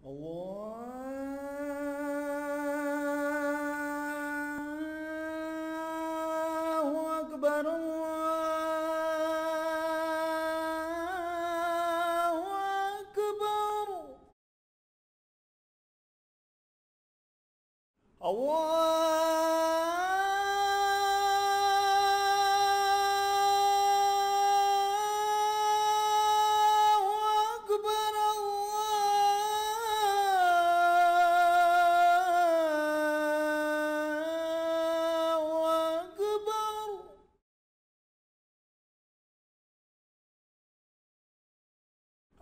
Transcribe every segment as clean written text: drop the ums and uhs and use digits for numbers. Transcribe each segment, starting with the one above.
الله أكبر الله أكبر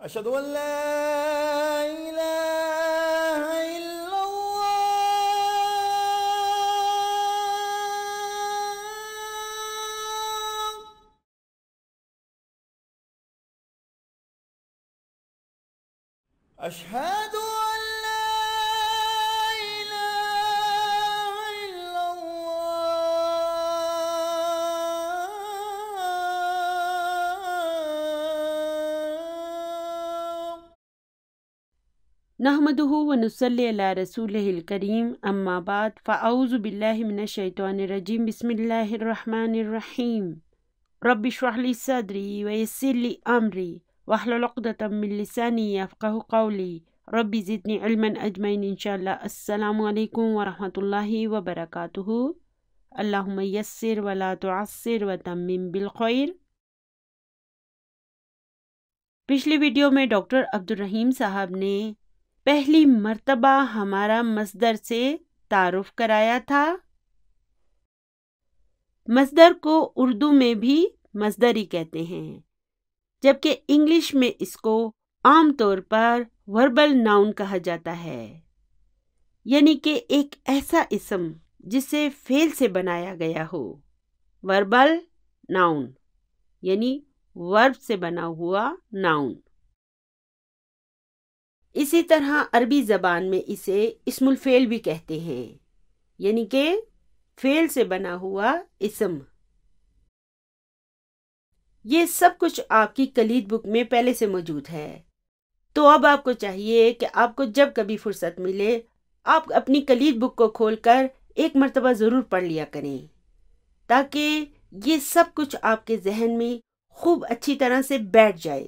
أشهد أن لا إله إلا الله أشهد أن لا إله إلا الله نحمده ونصلي على رسوله الكريم اما بعد فاعوذ بالله من الشيطان الرجيم بسم الله الرحمن الرحيم رب اشرح لي صدري ويسر لي امري واحلل عقدة من لساني يفقهوا قولي رب زدني علما اجمعين ان شاء الله. السلام علیکم ورحمۃ اللہ وبرکاتہ. اللہم یسر ولا تعسر وتمم بالخیر. پچھلی ویڈیو میں ڈاکٹر عبدالرحیم صاحب نے پہلی مرتبہ ہمارا مصدر سے تعارف کرایا تھا. مصدر کو اردو میں بھی مصدر ہی کہتے ہیں، جبکہ انگلش میں اس کو عام طور پر وربل ناؤن کہا جاتا ہے، یعنی کہ ایک ایسا اسم جسے فعل سے بنایا گیا ہو. وربل ناؤن یعنی ورب سے بنا ہوا ناؤن. اسی طرح عربی زبان میں اسے اسم الفعل بھی کہتے ہیں، یعنی کہ فعل سے بنا ہوا اسم. یہ سب کچھ آپ کی کلید بک میں پہلے سے موجود ہے، تو اب آپ کو چاہیے کہ آپ کو جب کبھی فرصت ملے آپ اپنی کلید بک کو کھول کر ایک مرتبہ ضرور پڑھ لیا کریں، تاکہ یہ سب کچھ آپ کے ذہن میں خوب اچھی طرح سے بیٹھ جائے.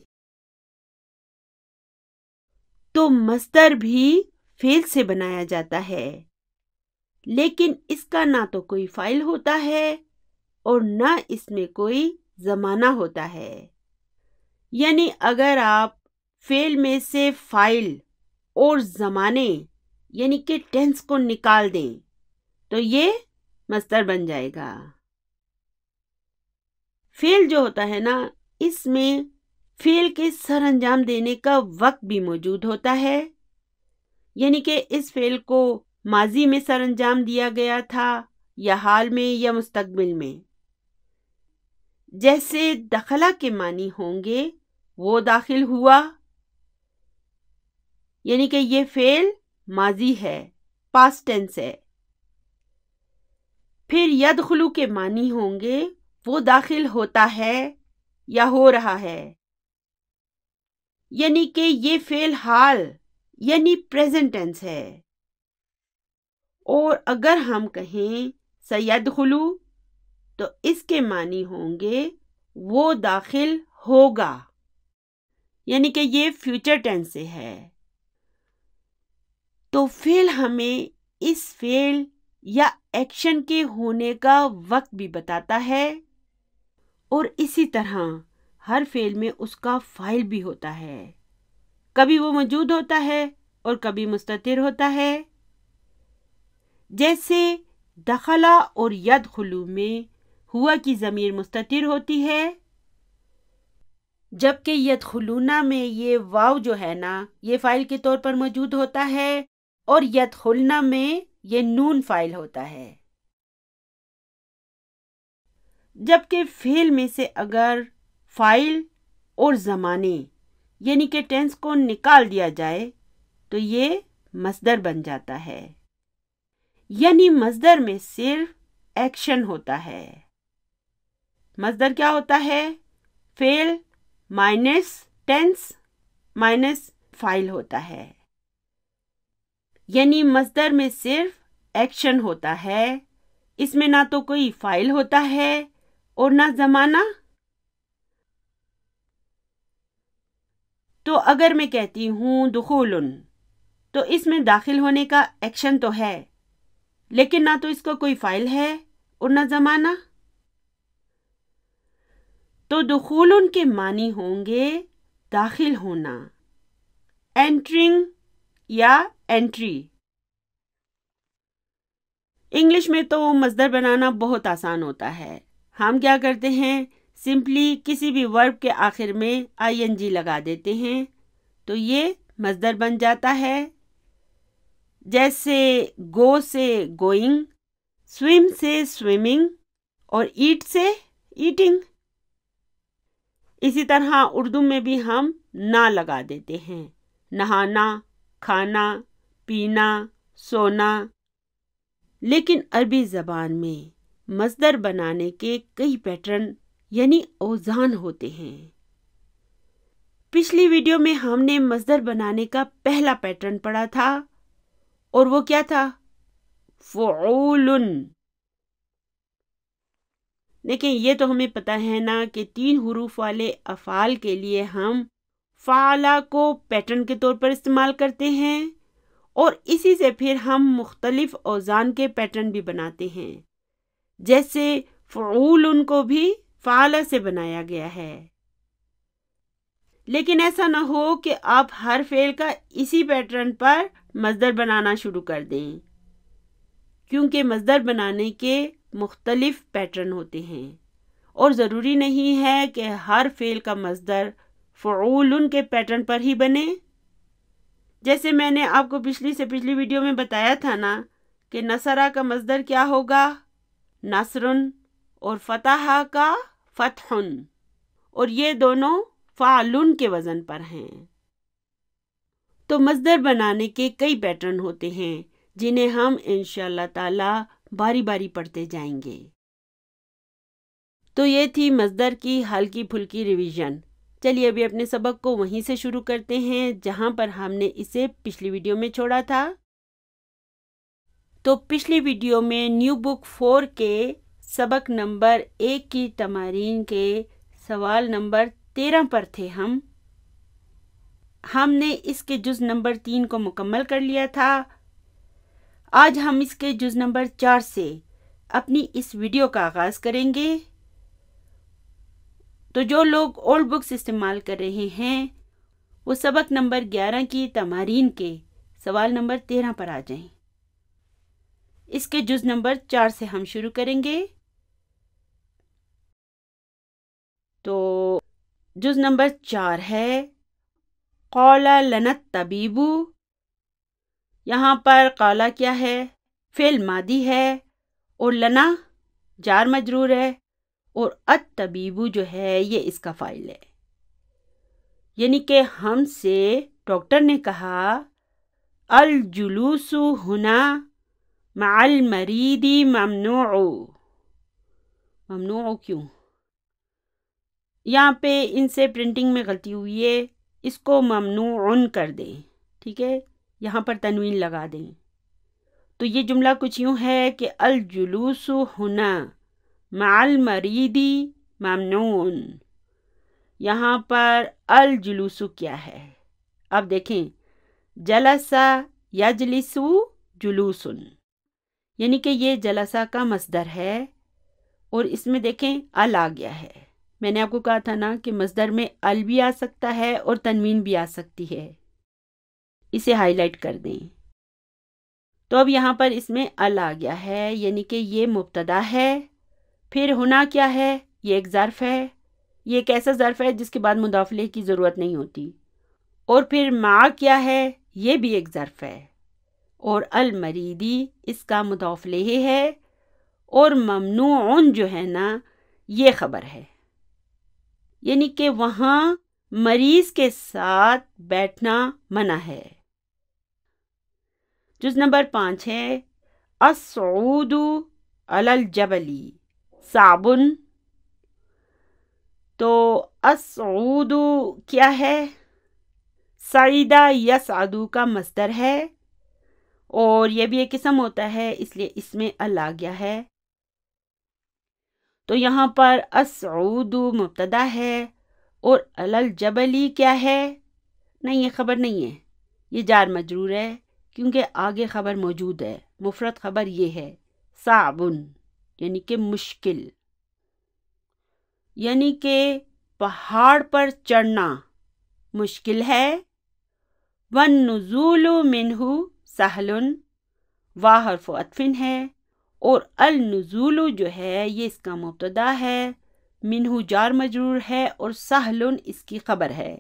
تو مصدر بھی فعل سے بنایا جاتا ہے، لیکن اس کا نہ تو کوئی فاعل ہوتا ہے اور نہ اس میں کوئی زمانہ ہوتا ہے. یعنی اگر آپ فعل میں سے فاعل اور زمانے یعنی کہ ٹینس کو نکال دیں تو یہ مصدر بن جائے گا. فعل جو ہوتا ہے نا، اس میں فعل کے سر انجام دینے کا وقت بھی موجود ہوتا ہے، یعنی کہ اس فعل کو ماضی میں سر انجام دیا گیا تھا یا حال میں یا مستقبل میں. جیسے دخلا کے معنی ہوں گے وہ داخل ہوا، یعنی کہ یہ فعل ماضی ہے، پاسٹ ٹینس ہے. پھر یدخلو کے معنی ہوں گے وہ داخل ہوتا ہے یا ہو رہا ہے، یعنی کہ یہ فعل حال یعنی پریزنٹ ٹینس ہے. اور اگر ہم کہیں سیدخلو تو اس کے معنی ہوں گے وہ داخل ہوگا، یعنی کہ یہ فیوچر ٹینس سے ہے. تو فعل ہمیں اس فعل یا ایکشن کے ہونے کا وقت بھی بتاتا ہے، اور اسی طرح ہر فعل میں اس کا فاعل بھی ہوتا ہے. کبھی وہ موجود ہوتا ہے اور کبھی مستتر ہوتا ہے. جیسے دخلا اور یدخلو میں ہوا کی ضمیر مستتر ہوتی ہے، جبکہ یدخلونا میں یہ واو جو ہے نا یہ فاعل کے طور پر موجود ہوتا ہے، اور یدخلنا میں یہ نون فاعل ہوتا ہے. جبکہ فعل میں سے اگر فاعل اور زمانے یعنی کہ ٹینس کو نکال دیا جائے تو یہ مصدر بن جاتا ہے. یعنی مصدر میں صرف ایکشن ہوتا ہے. مصدر کیا ہوتا ہے؟ فعل مائنس ٹینس مائنس فاعل ہوتا ہے. یعنی مصدر میں صرف ایکشن ہوتا ہے، اس میں نہ تو کوئی فاعل ہوتا ہے اور نہ زمانہ۔ تو اگر میں کہتی ہوں دخولن، تو اس میں داخل ہونے کا ایکشن تو ہے، لیکن نہ تو اس کا کوئی فاعل ہے اور نہ زمانہ۔ تو دخولن کے معنی ہوں گے داخل ہونا، انٹرنگ یا انٹری۔ انگلش میں تو مصدر بنانا بہت آسان ہوتا ہے۔ ہم کیا کرتے ہیں، سمپلی کسی بھی ورب کے آخر میں آئی این جی لگا دیتے ہیں تو یہ مصدر بن جاتا ہے۔ جیسے گو سے گوئنگ، سویم سے سوئمنگ اور ایٹ سے ایٹنگ۔ اسی طرح اردو میں بھی ہم نا لگا دیتے ہیں، نہانا، کھانا، پینا، سونا۔ لیکن عربی زبان میں مصدر بنانے کے کئی پیٹرن یعنی اوزان ہوتے ہیں۔ پچھلی ویڈیو میں ہم نے مصدر بنانے کا پہلا پیٹرن پڑھا تھا اور وہ کیا تھا؟ فعول۔ دیکھیں یہ تو ہمیں پتہ ہے نا کہ 3 حروف والے افعال کے لیے ہم فعلا کو پیٹرن کے طور پر استعمال کرتے ہیں اور اسی سے پھر ہم مختلف اوزان کے پیٹرن بھی بناتے ہیں، جیسے فعول کو بھی فعلا سے بنایا گیا ہے۔ لیکن ایسا نہ ہو کہ آپ ہر فعل کا اسی پیٹرن پر مصدر بنانا شروع کر دیں، کیونکہ مصدر بنانے کے مختلف پیٹرن ہوتے ہیں اور ضروری نہیں ہے کہ ہر فعل کا مصدر فعول کے پیٹرن پر ہی بنے۔ جیسے میں نے آپ کو پچھلی ویڈیو میں بتایا تھا نا کہ نصرہ کا مصدر کیا ہوگا؟ نصرن، اور فتح کا فتحن، اور یہ دونوں فعلن کے وزن پر ہیں۔ تو مصدر بنانے کے کئی پیٹرن ہوتے ہیں جنہیں ہم انشاءاللہ تعالی باری باری پڑھتے جائیں گے۔ تو یہ تھی مصدر کی ہلکی پھلکی ریویژن۔ چلیے ابھی اپنے سبق کو وہیں سے شروع کرتے ہیں جہاں پر ہم نے اسے پچھلی ویڈیو میں چھوڑا تھا۔ تو پچھلی ویڈیو میں نیو بک 4 کے سبق نمبر 1 کی تمارین کے سوال نمبر 13 پر تھے ہم نے اس کے جز نمبر 3 کو مکمل کر لیا تھا۔ آج ہم اس کے جز نمبر 4 سے اپنی اس ویڈیو کا آغاز کریں گے۔ تو جو لوگ اولڈ بکس استعمال کر رہے ہیں وہ سبق نمبر 11 کی تمارین کے سوال نمبر 13 پر آ جائیں۔ اس کے جز نمبر 4 سے ہم شروع کریں گے۔ تو جز نمبر 4 ہے قال لنا الطبیب۔ یہاں پر قال کیا ہے؟ فعل ماضی ہے اور لنا جار مجرور ہے اور الطبیب جو ہے یہ اس کا فاعل ہے، یعنی کہ ہم سے ڈاکٹر نے کہا الجلوس ہنا مع المریض ممنوع۔ ممنوع کیوں؟ یہاں پہ ان سے پرنٹنگ میں غلطی ہوئی ہے، اس کو ممنوع کر دیں، ٹھیک ہے، یہاں پر تنوین لگا دیں۔ تو یہ جملہ کچھ یوں ہے کہ الجلوس ہنا مع المریض ممنوع۔ یہاں پر الجلوس کیا ہے؟ اب دیکھیں، جلسہ یجلس جلوسن، یعنی کہ یہ جلسہ کا مصدر ہے اور اس میں دیکھیں ال آ گیا ہے۔ میں نے آپ کو کہا تھا نا کہ مصدر میں ال بھی آ سکتا ہے اور تنوین بھی آ سکتی ہے، اسے ہائی لائٹ کر دیں۔ تو اب یہاں پر اس میں ال آ گیا ہے، یعنی کہ یہ مبتدا ہے۔ پھر ہونا کیا ہے؟ یہ ایک ظرف ہے، یہ ایک ایسا ظرف ہے جس کے بعد مضاف الیہ کی ضرورت نہیں ہوتی۔ اور پھر مع کیا ہے؟ یہ بھی ایک ظرف ہے، اور المریدی اس کا مضاف الیہ ہے، اور ممنوع جو ہے نا یہ خبر ہے، یعنی کہ وہاں مریض کے ساتھ بیٹھنا منع ہے۔ جز نمبر 5 ہے الصعود علی الجبل صعب۔ تو الصعود کیا ہے؟ صعیدہ یصعد کا مصدر ہے اور یہ بھی ایک قسم ہوتا ہے، اس لیے اس میں ال آ گیا ہے۔ تو یہاں پر الصعود مبتدا ہے اور الجبلی کیا ہے؟ نہیں، یہ خبر نہیں ہے، یہ جار مجرور ہے کیونکہ آگے خبر موجود ہے۔ مفرد خبر یہ ہے صعب، یعنی کہ مشکل، یعنی کہ پہاڑ پر چڑھنا مشکل ہے۔ والنزول منہ سہل، واہ حرف عطف ہے، اور النزول جو ہے یہ اس کا مبتدا ہے، منہ جار مجرور ہے اور سہل اس کی خبر ہے،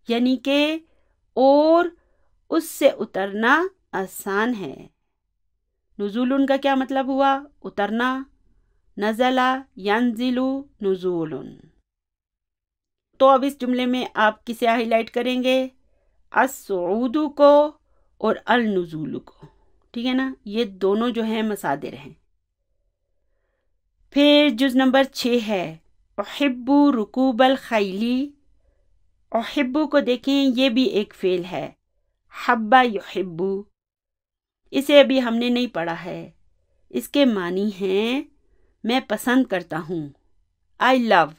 یعنی کہ اور اس سے اترنا آسان ہے۔ نزول کا کیا مطلب ہوا؟ اترنا، نزل ینزل نزول۔ تو اب اس جملے میں آپ کسے ہائی لائٹ کریں گے؟ الصعود کو اور النزول کو، ٹھیک ہے نا؟ یہ دونوں جو ہیں مصادر ہیں۔ پھر جز نمبر 6 ہے احب رکوب الخیلی۔ احب کو دیکھیں، یہ بھی ایک فعل ہے، حب یحب، اسے ابھی ہم نے نہیں پڑھا ہے۔ اس کے معنی ہیں میں پسند کرتا ہوں، I love۔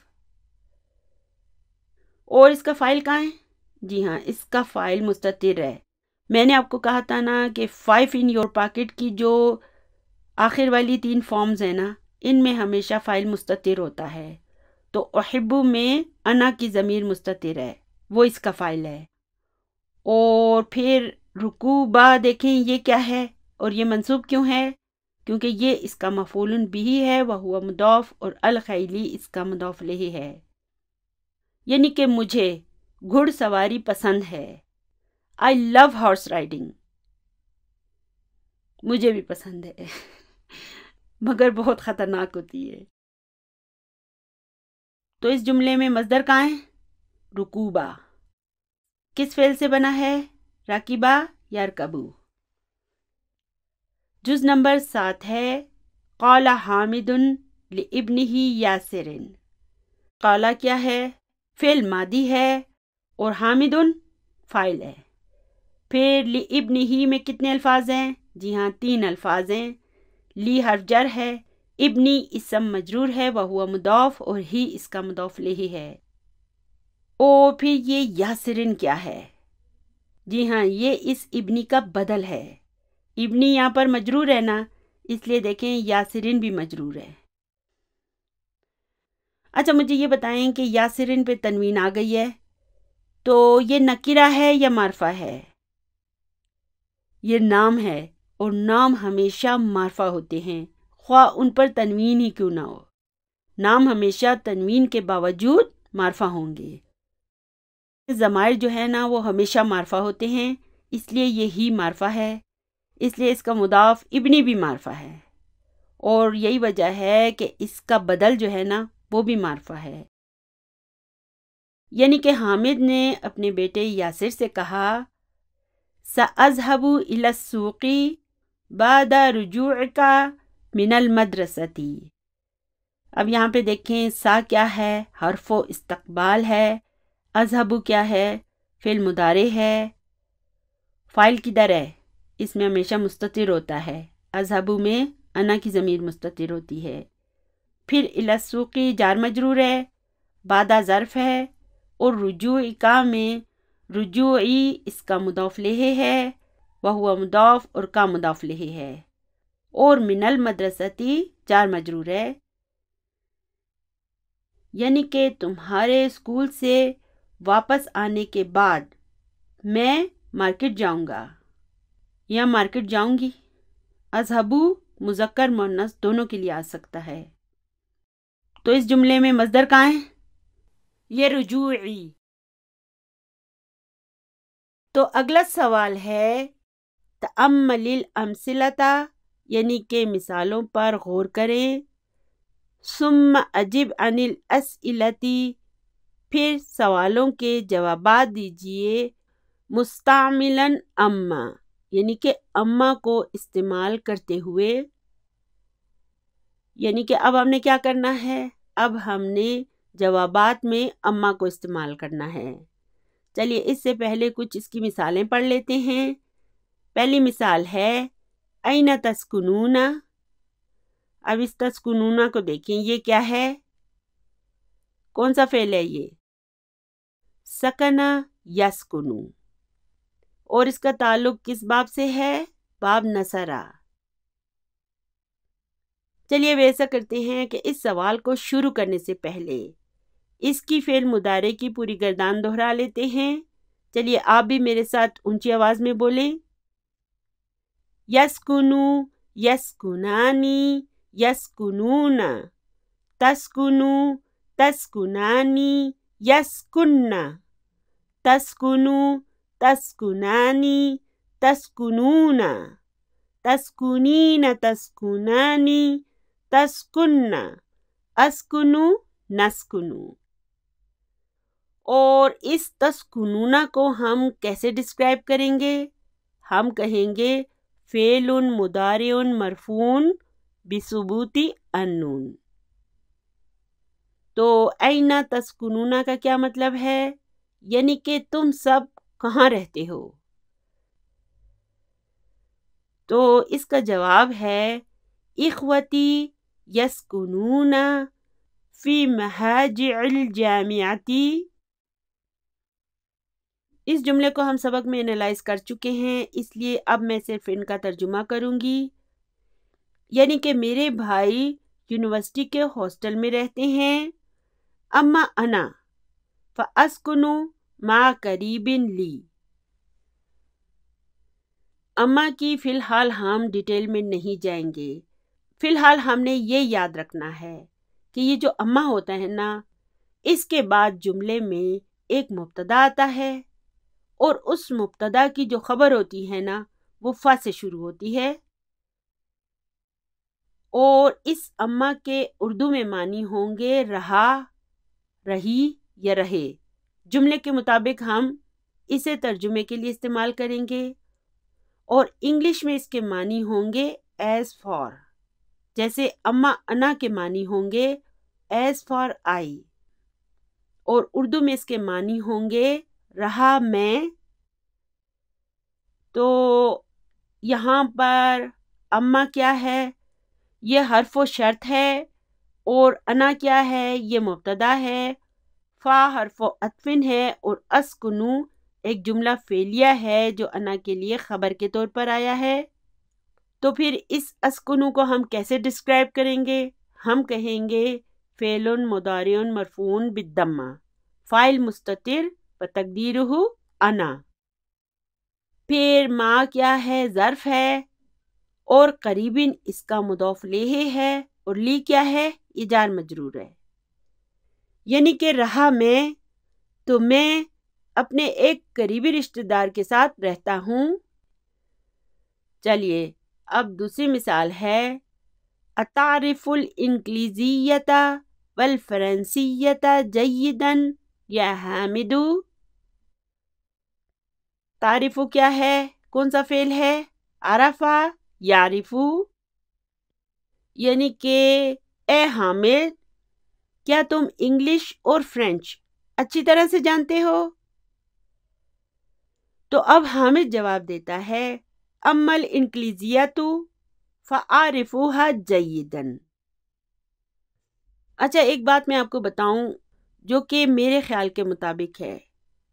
اور اس کا فاعل کہاں ہے؟ جی ہاں، اس کا فاعل مستتر ہے۔ میں نے آپ کو کہا تھا نا کہ 5 in your pocket کی جو آخر والی 3 فارمز ہیں نا، ان میں ہمیشہ فاعل مستتر ہوتا ہے۔ تو احبو میں انا کی ضمیر مستتر ہے، وہ اس کا فاعل ہے۔ اور پھر رکوبہ دیکھیں یہ کیا ہے اور یہ منصوب کیوں ہے؟ کیونکہ یہ اس کا مفعول بھی ہے، وہو مضاف، اور الخیلی اس کا مضاف الیہ ہے، یعنی کہ مجھے گھڑ سواری پسند ہے۔ I love horse riding، مجھے بھی پسند ہے مگر بہت خطرناک ہوتی ہے۔ تو اس جملے میں مصدر کہاں ہے؟ رکوبہ۔ کس فعل سے بنا ہے؟ راکبہ یا رکبو۔ جز نمبر 7 ہے قال حامد لابنہ یاسر۔ قال کیا ہے؟ فعل ماضی ہے اور حامد فاعل ہے۔ پھر لابنہ میں کتنے الفاظ ہیں؟ جی ہاں، 3 الفاظ ہیں۔ لی حرف جر ہے، ابنی اسم مجرور ہے، وہو مضاف، اور ہی اس کا مضاف الیہ ہے۔ اور پھر یہ یاسرن کیا ہے؟ جی ہاں، یہ اس ابنی کا بدل ہے۔ ابنی یہاں پر مجرور ہے نا، اس لیے دیکھیں یاسرن بھی مجرور ہے۔ اچھا مجھے یہ بتائیں کہ یاسرن پہ تنوین آ گئی ہے تو یہ نکرہ ہے یا معرفہ ہے؟ یہ نام ہے، اور نام ہمیشہ معرفہ ہوتے ہیں، خواہ ان پر تنوین ہی کیوں نہ ہو۔ نام ہمیشہ تنوین کے باوجود معرفہ ہوں گے۔ ضمائر جو ہے نا وہ ہمیشہ معرفہ ہوتے ہیں، اس لیے یہی معرفہ ہے، اس لیے اس کا مضاف ابنی بھی معرفہ ہے، اور یہی وجہ ہے کہ اس کا بدل جو ہے نا وہ بھی معرفہ ہے۔ یعنی کہ حامد نے اپنے بیٹے یاسر سے کہا سأذهب إلى السوق بعد رجوعك من المدرسة۔ اب یہاں پہ دیکھیں سا کیا ہے؟ حرف و استقبال ہے۔ اذهب کیا ہے؟ فعل مضارع ہے۔ فاعل کدھر ہے؟ اس میں ہمیشہ مستتر ہوتا ہے۔ اذهب میں انا کی ضمیر مستتر ہوتی ہے۔ پھر إلى السوق جار مجرور ہے، بعد ظرف ہے، اور رجوع کا میں رجوعی اس کا مضاف الیہ ہے، وہو مضاف، اور کا مضاف الیہ ہے، اور من المدرستی جار مجرور ہے، یعنی کہ تمہارے اسکول سے واپس آنے کے بعد میں مارکیٹ جاؤں گا یا مارکیٹ جاؤں گی۔ اذهبو مذکر مؤنث دونوں کے لیے آ سکتا ہے۔ تو اس جملے میں مصدر کہاں ہے؟ یہ رجوعی۔ تو اگلا سوال ہے تأمل الامثلۃ، یعنی کہ مثالوں پر غور کریں، ثم اجب عن الاسئلۃ، پھر سوالوں کے جوابات دیجئے، مستعملا اما، یعنی کہ اما کو استعمال کرتے ہوئے، یعنی کہ اب ہم نے کیا کرنا ہے؟ اب ہم نے جوابات میں اما کو استعمال کرنا ہے۔ چلیے اس سے پہلے کچھ اس کی مثالیں پڑھ لیتے ہیں۔ پہلی مثال ہے این تسکنون. اب اس تسکنون کو دیکھیں، یہ کیا ہے؟ کون سا فعل ہے یہ؟ سکنا یسکنو. اور اس کا تعلق کس باب سے ہے؟ باب نصرہ. چلیے اب ایسا کرتے ہیں کہ اس سوال کو شروع کرنے سے پہلے اس کی فعل مضارع کی پوری گردان دہرا لیتے ہیں. چلیے آپ بھی میرے ساتھ اونچی آواز میں بولیں. یسکنو، یسکنانی، یسکنون. تسکنو، تسکنانی، یسکن. تسکنو، تسکنانی، تسکنون. تسکونین، تسکنانی، تسکن. اسکنو، نسکنو. اور اس تسکنون کو ہم کیسے ڈسکرائب کریں گے؟ ہم کہیں گے فعل مضارع مرفوع بثبوت النون. تو این تسکنون کا کیا مطلب ہے؟ یعنی کہ تم سب کہاں رہتے ہو؟ تو اس کا جواب ہے اخوتی یسکنون فی مہاجع الجامعتی. اس جملے کو ہم سبق میں انالائز کر چکے ہیں، اس لیے اب میں صرف ان کا ترجمہ کروں گی. یعنی کہ میرے بھائی یونیورسٹی کے ہاسٹل میں رہتے ہیں. اما انا فاسکنو مع قریب لی. اما کی فی الحال ہم ڈیٹیل میں نہیں جائیں گے. فی الحال ہم نے یہ یاد رکھنا ہے کہ یہ جو اما ہوتا ہے نا، اس کے بعد جملے میں ایک مبتدا آتا ہے، اور اس مبتدا کی جو خبر ہوتی ہے نا وہ فا سے شروع ہوتی ہے. اور اس اما کے اردو میں معنی ہوں گے رہا، رہی یا رہے. جملے کے مطابق ہم اسے ترجمے کے لیے استعمال کریں گے. اور انگلش میں اس کے معنی ہوں گے ایز فار. جیسے اما انا کے معنی ہوں گے ایز فار آئی. اور اردو میں اس کے معنی ہوں گے رہا میں. تو یہاں پر اما کیا ہے؟ یہ حرف و شرط ہے. اور انا کیا ہے؟ یہ مبتدا ہے. فا حرف و عطف ہے. اور اسکنو ایک جملہ فعلیہ ہے جو انا کے لیے خبر کے طور پر آیا ہے. تو پھر اس اسکنو کو ہم کیسے ڈسکرائب کریں گے؟ ہم کہیں گے فعل مضارع مرفوع بالضمہ، فاعل مستتر وتقدیرہ انا. پھر ما کیا ہے؟ ظرف ہے. اور قریباً اس کا مضاف الیہ ہے. اور لی کیا ہے؟ یہ جار مجرور ہے. یعنی کہ رہا میں، تو میں اپنے ایک قریبی رشتہ دار کے ساتھ رہتا ہوں. چلیے اب دوسری مثال ہے اتعرف الانگلیزیۃ والفرنسیۃ جیدا یا حامد. تعریفو کیا ہے؟ کون سا فعل ہے؟ عرفہ یعرفو. یعنی کہ اے حامد، کیا تم انگلش اور فرینچ اچھی طرح سے جانتے ہو؟ تو اب حامد جواب دیتا ہے اما الانگلیزیۃ فاعرفوها جیدا. اچھا ایک بات میں آپ کو بتاؤں جو کہ میرے خیال کے مطابق ہے،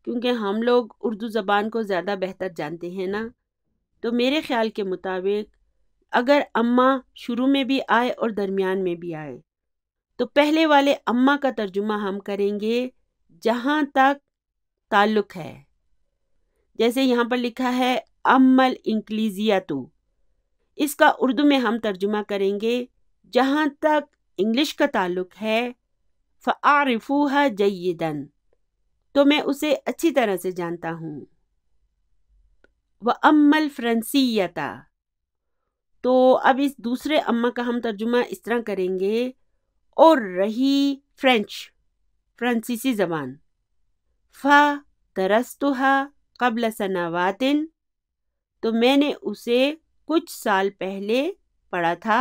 کیونکہ ہم لوگ اردو زبان کو زیادہ بہتر جانتے ہیں نا. تو میرے خیال کے مطابق اگر اما شروع میں بھی آئے اور درمیان میں بھی آئے تو پہلے والے اما کا ترجمہ ہم کریں گے جہاں تک تعلق ہے. جیسے یہاں پر لکھا ہے اما الانگلیزیۃ، اس کا اردو میں ہم ترجمہ کریں گے جہاں تک انگلش کا تعلق ہے فاعرفوها جیدا، تو میں اسے اچھی طرح سے جانتا ہوں. وَأَمَّا الْفَرَنْسِيَّةَ، تو اب اس دوسرے اما کا ہم ترجمہ اس طرح کریں گے اور رہی فرینچ، فرانسیسی زبان، فَدَرَسْتُهَا قبل سنوات، تو میں نے اسے کچھ سال پہلے پڑھا تھا.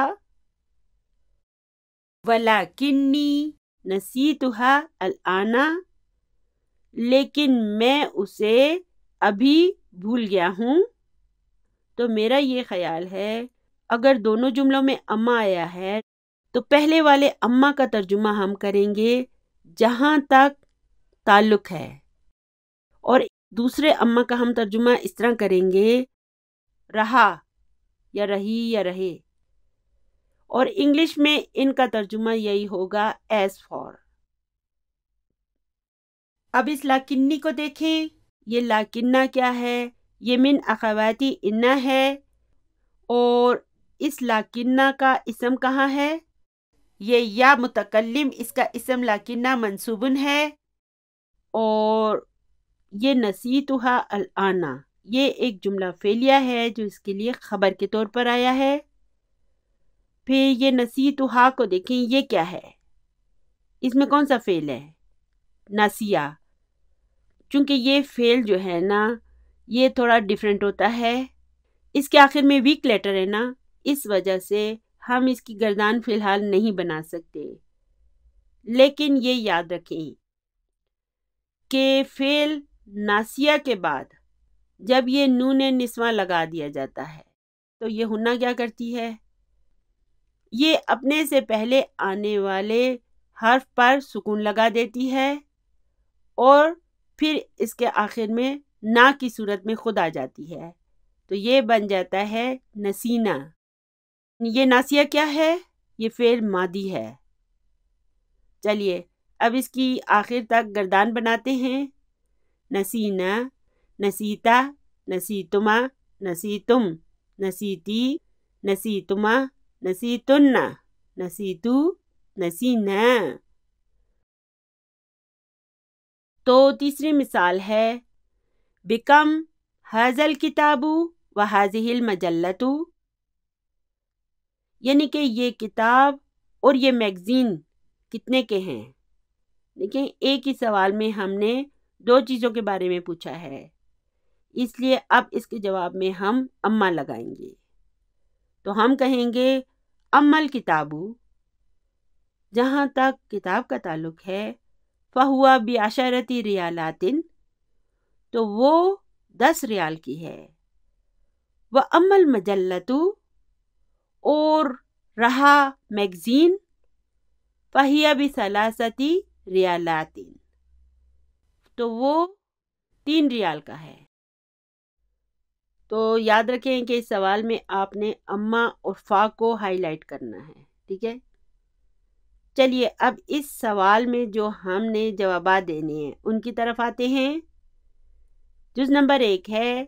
وَلَكِنِّي نَسِيتُهَا الْآنَ، لیکن میں اسے ابھی بھول گیا ہوں. تو میرا یہ خیال ہے اگر دونوں جملوں میں اما آیا ہے تو پہلے والے اما کا ترجمہ ہم کریں گے جہاں تک تعلق ہے، اور دوسرے اما کا ہم ترجمہ اس طرح کریں گے رہا یا رہی یا رہے، اور انگلش میں ان کا ترجمہ یہی ہوگا ایز فار۔ اب اس لاکنی کو دیکھیں، یہ لاکنہ کیا ہے؟ یہ من اخواتی انہ ہے، اور اس لاکنہ کا اسم کہاں ہے؟ یہ یا متکلم اس کا اسم لاکنہ منصوبن ہے، اور یہ نسیتھا الآن، یہ ایک جملہ فعلیہ ہے جو اس کے لیے خبر کے طور پر آیا ہے۔ پھر یہ نسیتھا کو دیکھیں، یہ کیا ہے؟ اس میں کون سا فعل ہے؟ ناسیہ۔ چونکہ یہ فعل جو ہے نا یہ تھوڑا ڈیفرنٹ ہوتا ہے، اس کے آخر میں ویک لیٹر ہے نا، اس وجہ سے ہم اس کی گردان فی الحال نہیں بنا سکتے، لیکن یہ یاد رکھیں کہ فعل ناسیہ کے بعد جب یہ نون نسواں لگا دیا جاتا ہے تو یہ ہنہ کیا کرتی ہے؟ یہ اپنے سے پہلے آنے والے حرف پر سکون لگا دیتی ہے اور پھر اس کے آخر میں نا کی صورت میں خود آ جاتی ہے، تو یہ بن جاتا ہے نسینا۔ یہ ناسیہ کیا ہے؟ یہ فعل ماضی ہے۔ چلیے اب اس کی آخر تک گردان بناتے ہیں۔ نسینا، نسیتا، نسیتما، نسیتم، نسیتی، نسیتما، نسیتن، نسیتو، نسینا۔ تو تیسری مثال ہے بکم ھذا الکتاب وھذہ المجلۃ، یعنی کہ یہ کتاب اور یہ میگزین کتنے کے ہیں؟ دیکھیں ایک ہی سوال میں ہم نے دو چیزوں کے بارے میں پوچھا ہے، اس لیے اب اس کے جواب میں ہم اما لگائیں گے، تو ہم کہیں گے اما الکتاب، جہاں تک کتاب کا تعلق ہے، فہوا بعشرۃ ریالات، تو وہ 10 ریال کی ہے، واما المجلۃ، اور رہا میگزین، فہی بثلاثۃ ریالات، تو وہ 3 ریال کا ہے۔ تو یاد رکھیں کہ اس سوال میں آپ نے اما اور فا کو ہائی لائٹ کرنا ہے، ٹھیک ہے؟ چلیے اب اس سوال میں جو ہم نے جوابات دینے ہیں ان کی طرف آتے ہیں۔ جز نمبر 1 ہے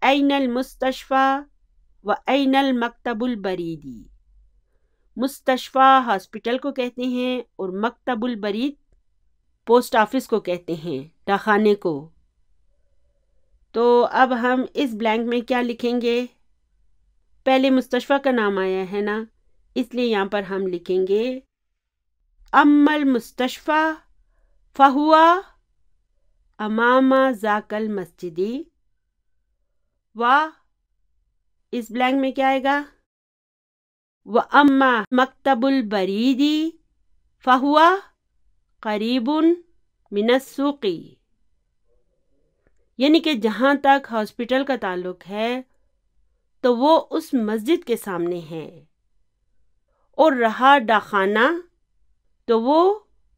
این المستشفی و این المکتب البریدی۔ مستشفی ہاسپٹل کو کہتے ہیں اور مکتب البرید پوسٹ آفس کو کہتے ہیں، ڈاکخانے کو۔ تو اب ہم اس بلینک میں کیا لکھیں گے؟ پہلے مستشفی کا نام آیا ہے نا، اس لیے یہاں پر ہم لکھیں گے اما المستشفی فہو امام ذاک المسجد، و اس بلینک میں کیا آئے گا؟ واما مکتب البرید فہو قریب من السوق، یعنی کہ جہاں تک ہاسپٹل کا تعلق ہے تو وہ اس مسجد کے سامنے ہے، اور رہا ڈاکخانہ تو وہ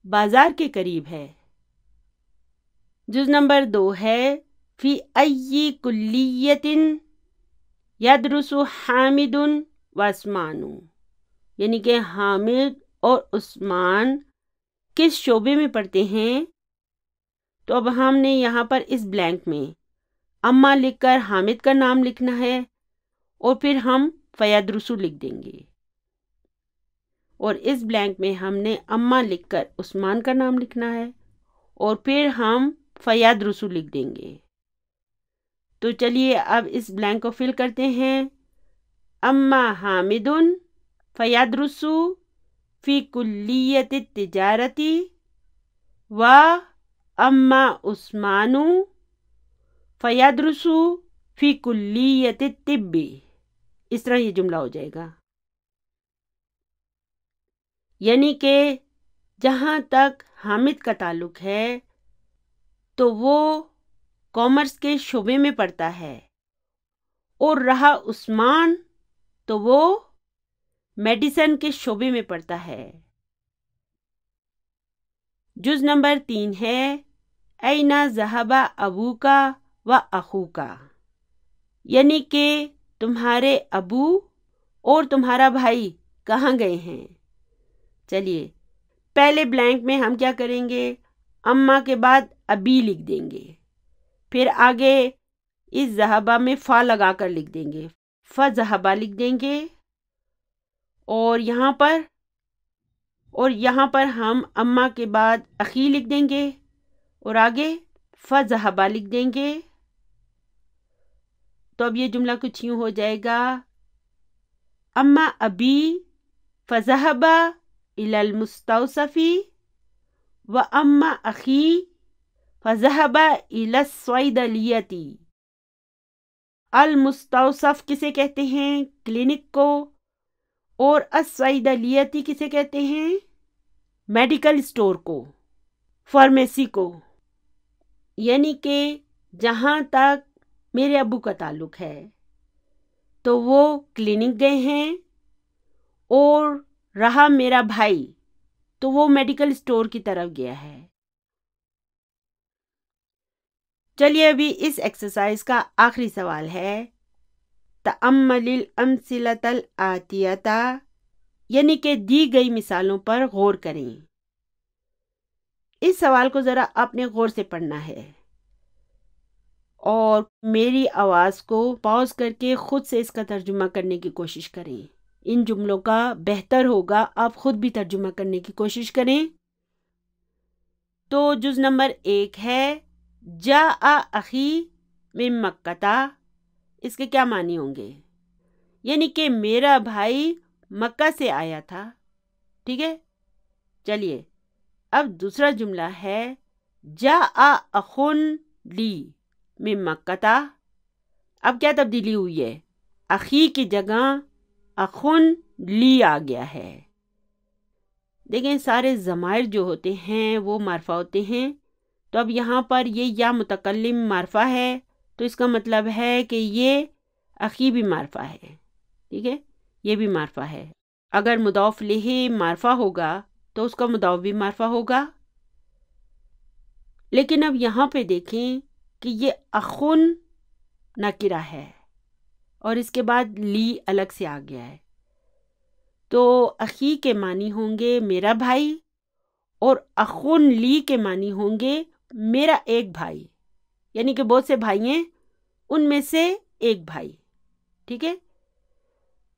بازار کے قریب ہے۔ جز نمبر 2 ہے فی ای کلیۃ یدرس حامد و عثمان، یعنی کہ حامد اور عثمان کس شعبے میں پڑھتے ہیں؟ تو اب ہم نے یہاں پر اس بلینک میں اما لکھ کر حامد کا نام لکھنا ہے، اور پھر ہم فیدرسو لکھ دیں گے، اور اس بلینک میں ہم نے اما لکھ کر عثمان کا نام لکھنا ہے، اور پھر ہم فیدرسو لکھ دیں گے۔ تو چلیے اب اس بلینک کو فل کرتے ہیں۔ اما حامد فیدرسو فی کلیۃ التجارت، و اما عثمان فیدرسو فی کلیۃ الطب، اس طرح یہ جملہ ہو جائے گا۔ یعنی کہ جہاں تک حامد کا تعلق ہے تو وہ کامرس کے شعبے میں پڑھتا ہے، اور رہا عثمان تو وہ میڈیسن کے شعبے میں پڑھتا ہے۔ جز نمبر 3 ہے اینا ذہبا ابوکا و اخوکا، یعنی کہ تمہارے ابو اور تمہارا بھائی کہاں گئے ہیں۔ چلیے پہلے بلینک میں ہم کیا کریں گے، اماں کے بعد ابی لکھ دیں گے، پھر آگے اس ذہبہ میں فا لگا کر لکھ دیں گے، فذہبا لکھ دیں گے، اور یہاں پر ہم اماں کے بعد اخی لکھ دیں گے اور آگے فذہبا لکھ دیں گے۔ تو اب یہ جملہ کچھ یوں ہو جائے گا، اما ابی فذہبا الی المستوصف و اما اخی فذہبا الی الصیدلیۃ۔ المستوصف کسے کہتے ہیں، کلینک کو، اور الصیدلیۃ کسے کہتے ہیں، میڈیکل اسٹور کو، فارمیسی کو۔ یعنی کہ جہاں تک میرے ابو کا تعلق ہے تو وہ کلینک گئے ہیں، اور رہا میرا بھائی تو وہ میڈیکل اسٹور کی طرف گیا ہے۔ چلیے ابھی اس ایکسرسائز کا آخری سوال ہے، تأمل الامثلۃ الآتیۃ، یعنی کہ دی گئی مثالوں پر غور کریں۔ اس سوال کو ذرا آپ نے غور سے پڑھنا ہے اور میری آواز کو پاز کر کے خود سے اس کا ترجمہ کرنے کی کوشش کریں۔ ان جملوں کا بہتر ہوگا آپ خود بھی ترجمہ کرنے کی کوشش کریں۔ تو جز نمبر 1 ہے جاء اخی من مکہ، اس کے کیا معنی ہوں گے، یعنی کہ میرا بھائی مکہ سے آیا تھا، ٹھیک ہے۔ چلیے اب دوسرا جملہ ہے جاء اخن لی من مکہ، اب کیا تبدیلی ہوئی ہے، اخی کی جگہ اخن لی آ گیا ہے۔ دیکھیں سارے ضمائر جو ہوتے ہیں وہ معرفہ ہوتے ہیں، تو اب یہاں پر یہ یا متکلم معرفہ ہے تو اس کا مطلب ہے کہ یہ اخی بھی معرفہ ہے، ٹھیک ہے، یہ بھی معرفہ ہے۔ اگر مضاف الیہ معرفہ ہوگا تو اس کا مضاف بھی معرفہ ہوگا، لیکن اب یہاں پہ دیکھیں کہ یہ اخن نکرہ ہے اور اس کے بعد لی الگ سے آ گیا ہے، تو اخی کے معنی ہوں گے میرا بھائی، اور اخن لی کے معنی ہوں گے میرا ایک بھائی، یعنی کہ بہت سے بھائی ہیں ان میں سے ایک بھائی، ٹھیک ہے۔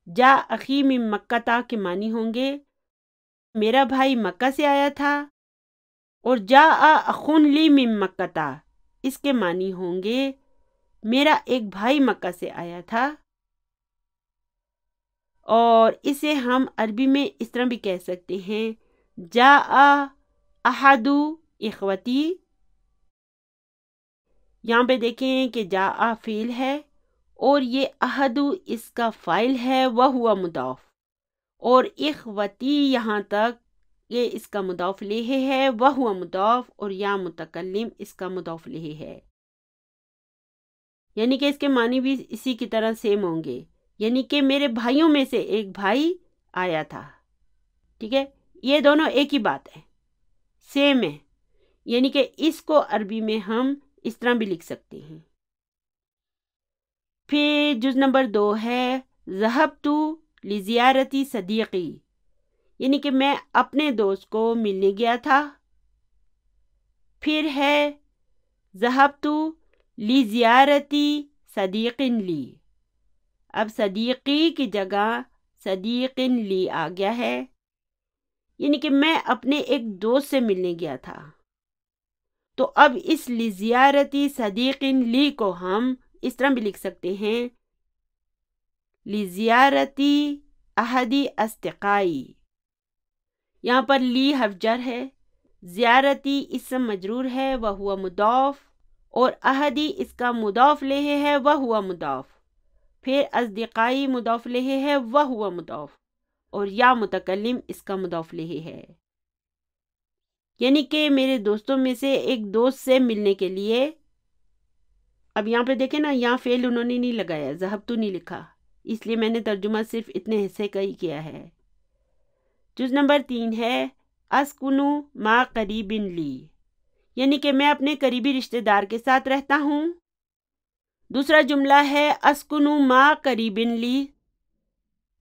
جا اخی من مکہ کے معنی ہوں گے میرا بھائی مکہ سے آیا تھا، اور جا اخن لی من مکہ اس کے معنی ہوں گے میرا ایک بھائی مکہ سے آیا تھا۔ اور اسے ہم عربی میں اس طرح بھی کہہ سکتے ہیں جا احد اخوتی، یہاں پہ دیکھیں کہ جا فعل ہے اور یہ احد اس کا فاعل ہے، وہو مضاف، اور اخوتی یہاں تک یہ اس کا مضاف الیہ ہے، وہو مضاف، اور یا متکلم اس کا مضاف الیہ ہے، یعنی کہ اس کے معنی بھی اسی کی طرح سیم ہوں گے، یعنی کہ میرے بھائیوں میں سے ایک بھائی آیا تھا، ٹھیک ہے۔ یہ دونوں ایک ہی بات ہے، سیم ہے، یعنی کہ اس کو عربی میں ہم اس طرح بھی لکھ سکتے ہیں۔ پھر جز نمبر 2 ہے ذهبت لزیارتی صدیقی، یعنی کہ میں اپنے دوست کو ملنے گیا تھا۔ پھر ہے ذهبت لزیارتی صدیق لی، اب صدیقی کی جگہ صدیق لی آ گیا ہے، یعنی کہ میں اپنے ایک دوست سے ملنے گیا تھا۔ تو اب اس لزیارتی صدیق لی کو ہم اس طرح بھی لکھ سکتے ہیں لزیارتی احدی اصدقائی، یہاں پر لی حرف جر ہے، زیارتی اسم مجرور ہے وہو مضاف، اور احدی اس کا مضاف الیہ ہے وہو مضاف، پھر اصدقائی مضاف الیہ ہے وہو مضاف، اور یا متکلم اس کا مضاف الیہ ہے، یعنی کہ میرے دوستوں میں سے ایک دوست سے ملنے کے لیے اب یہاں پہ دیکھیں نا، یہاں فعل انہوں نے نہیں لگایا، ذہبت نہیں لکھا، اس لیے میں نے ترجمہ صرف اتنے حصے کا ہی کیا ہے۔ جز نمبر 3 ہے اسکنو ما قریب لی، یعنی کہ میں اپنے قریبی رشتہ دار کے ساتھ رہتا ہوں۔ دوسرا جملہ ہے اسکنو ما قریب لی،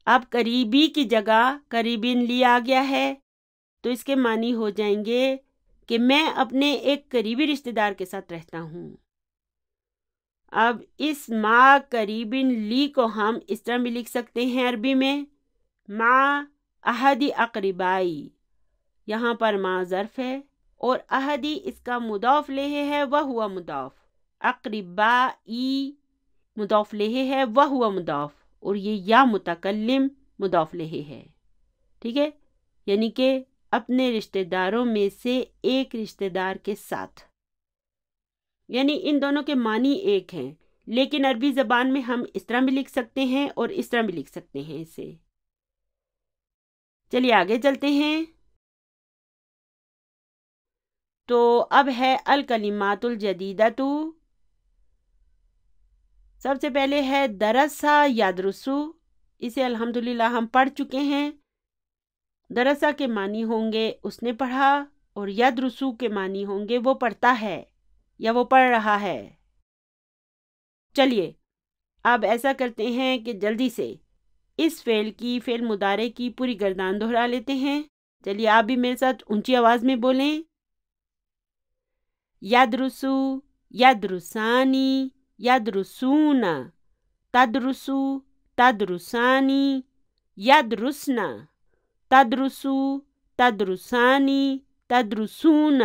اب قریبی کی جگہ قریب لی آ گیا ہے، تو اس کے معنی ہو جائیں گے کہ میں اپنے ایک قریبی رشتہ دار کے ساتھ رہتا ہوں۔ اب اس ما قریب لی کو ہم اس طرح بھی لکھ سکتے ہیں عربی میں ما احدی اقربائی، یہاں پر ما ظرف ہے اور احدی اس کا مضاف لہ ہے وہ ہوا مضاف، اقربائی مضاف لہ ہے وہ ہوا مضاف، اور یہ یا متکلم مضاف لہ ہے، ٹھیک ہے، یعنی کہ اپنے رشتہ داروں میں سے ایک رشتہ دار کے ساتھ، یعنی ان دونوں کے معنی ایک ہیں، لیکن عربی زبان میں ہم اس طرح بھی لکھ سکتے ہیں اور اس طرح بھی لکھ سکتے ہیں اسے۔ چلیے آگے چلتے ہیں۔ تو اب ہے الکلمات الجدیدۃ، سب سے پہلے ہے درسا یدرسو، اسے الحمدللہ ہم پڑھ چکے ہیں۔ درسا کے معنی ہوں گے اس نے پڑھا، اور یدرسو کے معنی ہوں گے وہ پڑھتا ہے یا وہ پڑھ رہا ہے۔ چلیے اب ایسا کرتے ہیں کہ جلدی سے اس فعل مضارع کی پوری گردان دہرا لیتے ہیں۔ چلیے آپ بھی میرے ساتھ اونچی آواز میں بولیں، یدرسو، یدرسانی، یدرسون، تدرسو، تدرسانی، یدرسنا، تدرسو، تدرسانی، تدرسون،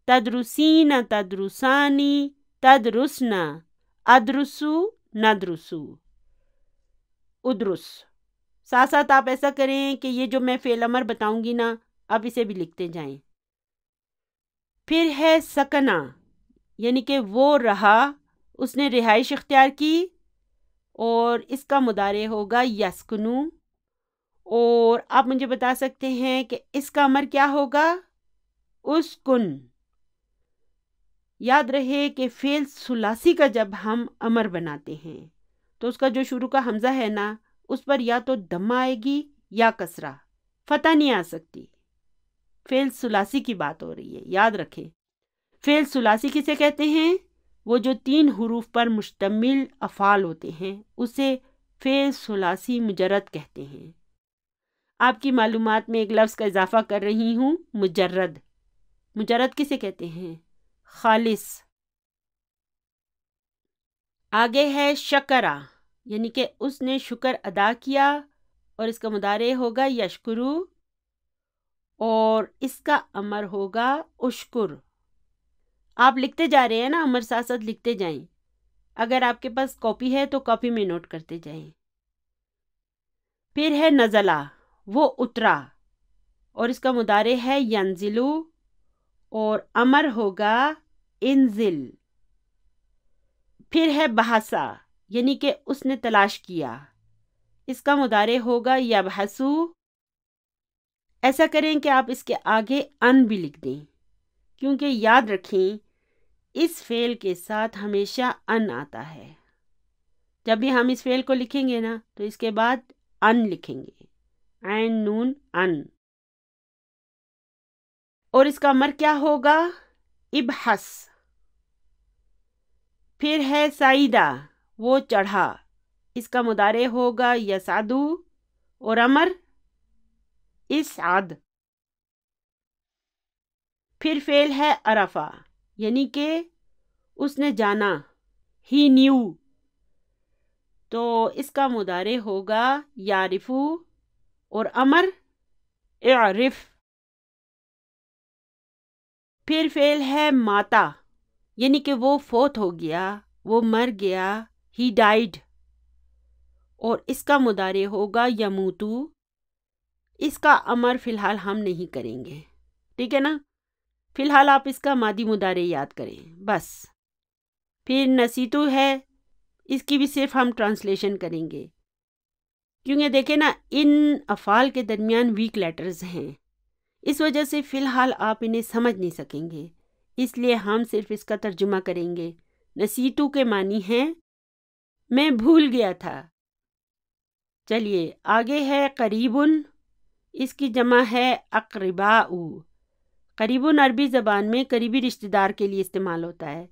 تدرسین، تدرسانی، تدرسنا، ادرسو، ندرسو، ادرس۔ ساتھ ساتھ آپ ایسا کریں کہ یہ جو میں فعل امر بتاؤں گی نا، آپ اسے بھی لکھتے جائیں۔ پھر ہے سکنا، یعنی کہ وہ رہا، اس نے رہائش اختیار کی، اور اس کا مضارع ہوگا یسکنو، اور آپ مجھے بتا سکتے ہیں کہ اس کا امر کیا ہوگا؟ اسکن۔ یاد رہے کہ فعل ثلاثی کا جب ہم امر بناتے ہیں تو اس کا جو شروع کا حمزہ ہے نا، اس پر یا تو دمہ آئے گی یا کسرہ، فتح نہیں آ سکتی۔ فعل ثلاثی کی بات ہو رہی ہے، یاد رکھیں۔ فعل ثلاثی کسے کہتے ہیں؟ وہ جو 3 حروف پر مشتمل افعال ہوتے ہیں اسے فعل ثلاثی مجرد کہتے ہیں۔ آپ کی معلومات میں ایک لفظ کا اضافہ کر رہی ہوں، مجرد۔ مجرد کسے کہتے ہیں؟ خالص۔ آگے ہے شکرا، یعنی کہ اس نے شکر ادا کیا، اور اس کا مضارع ہوگا یشکرو، اور اس کا امر ہوگا اشکر۔ آپ لکھتے جا رہے ہیں نا، امر ساتھ ساتھ لکھتے جائیں، اگر آپ کے پاس کاپی ہے تو کاپی میں نوٹ کرتے جائیں۔ پھر ہے نزلہ، وہ اترا، اور اس کا مضارع ہے ینزلو، اور امر ہوگا انزل۔ پھر ہے بحثا، یعنی کہ اس نے تلاش کیا، اس کا مضارع ہوگا یبحثو۔ ایسا کریں کہ آپ اس کے آگے ان بھی لکھ دیں، کیونکہ یاد رکھیں اس فعل کے ساتھ ہمیشہ ان آتا ہے۔ جب بھی ہم اس فعل کو لکھیں گے نا تو اس کے بعد ان لکھیں گے، عین نون ان، اور اس کا امر کیا ہوگا؟ ابحث۔ پھر ہے سعیدہ، وہ چڑھا، اس کا مضارع ہوگا یسعدو، اور امر اسعد۔ پھر فعل ہے عرفہ، یعنی کہ اس نے جانا، ہی نیو، تو اس کا مضارع ہوگا یعرفو، اور امر اعرف۔ پھر فعل ہے ماتا، یعنی کہ وہ فوت ہو گیا، وہ مر گیا، ہی ڈائیڈ، اور اس کا مضارع ہوگا یموتو۔ اس کا امر فی الحال ہم نہیں کریں گے، ٹھیک ہے نا؟ فی الحال آپ اس کا ماضی مضارع یاد کریں بس۔ پھر نسیتو ہے، اس کی بھی صرف ہم ٹرانسلیشن کریں گے، کیونکہ دیکھیں نا ان افعال کے درمیان ویک لیٹرز ہیں، اس وجہ سے فی الحال آپ انہیں سمجھ نہیں سکیں گے، اس لیے ہم صرف اس کا ترجمہ کریں گے نسیتو کے معنی ہیں میں بھول گیا تھا۔ چلیے آگے ہے قریبن، اس کی جمع ہے اقرباء۔ قریبن عربی زبان میں قریبی رشتہ دار کے لیے استعمال ہوتا ہے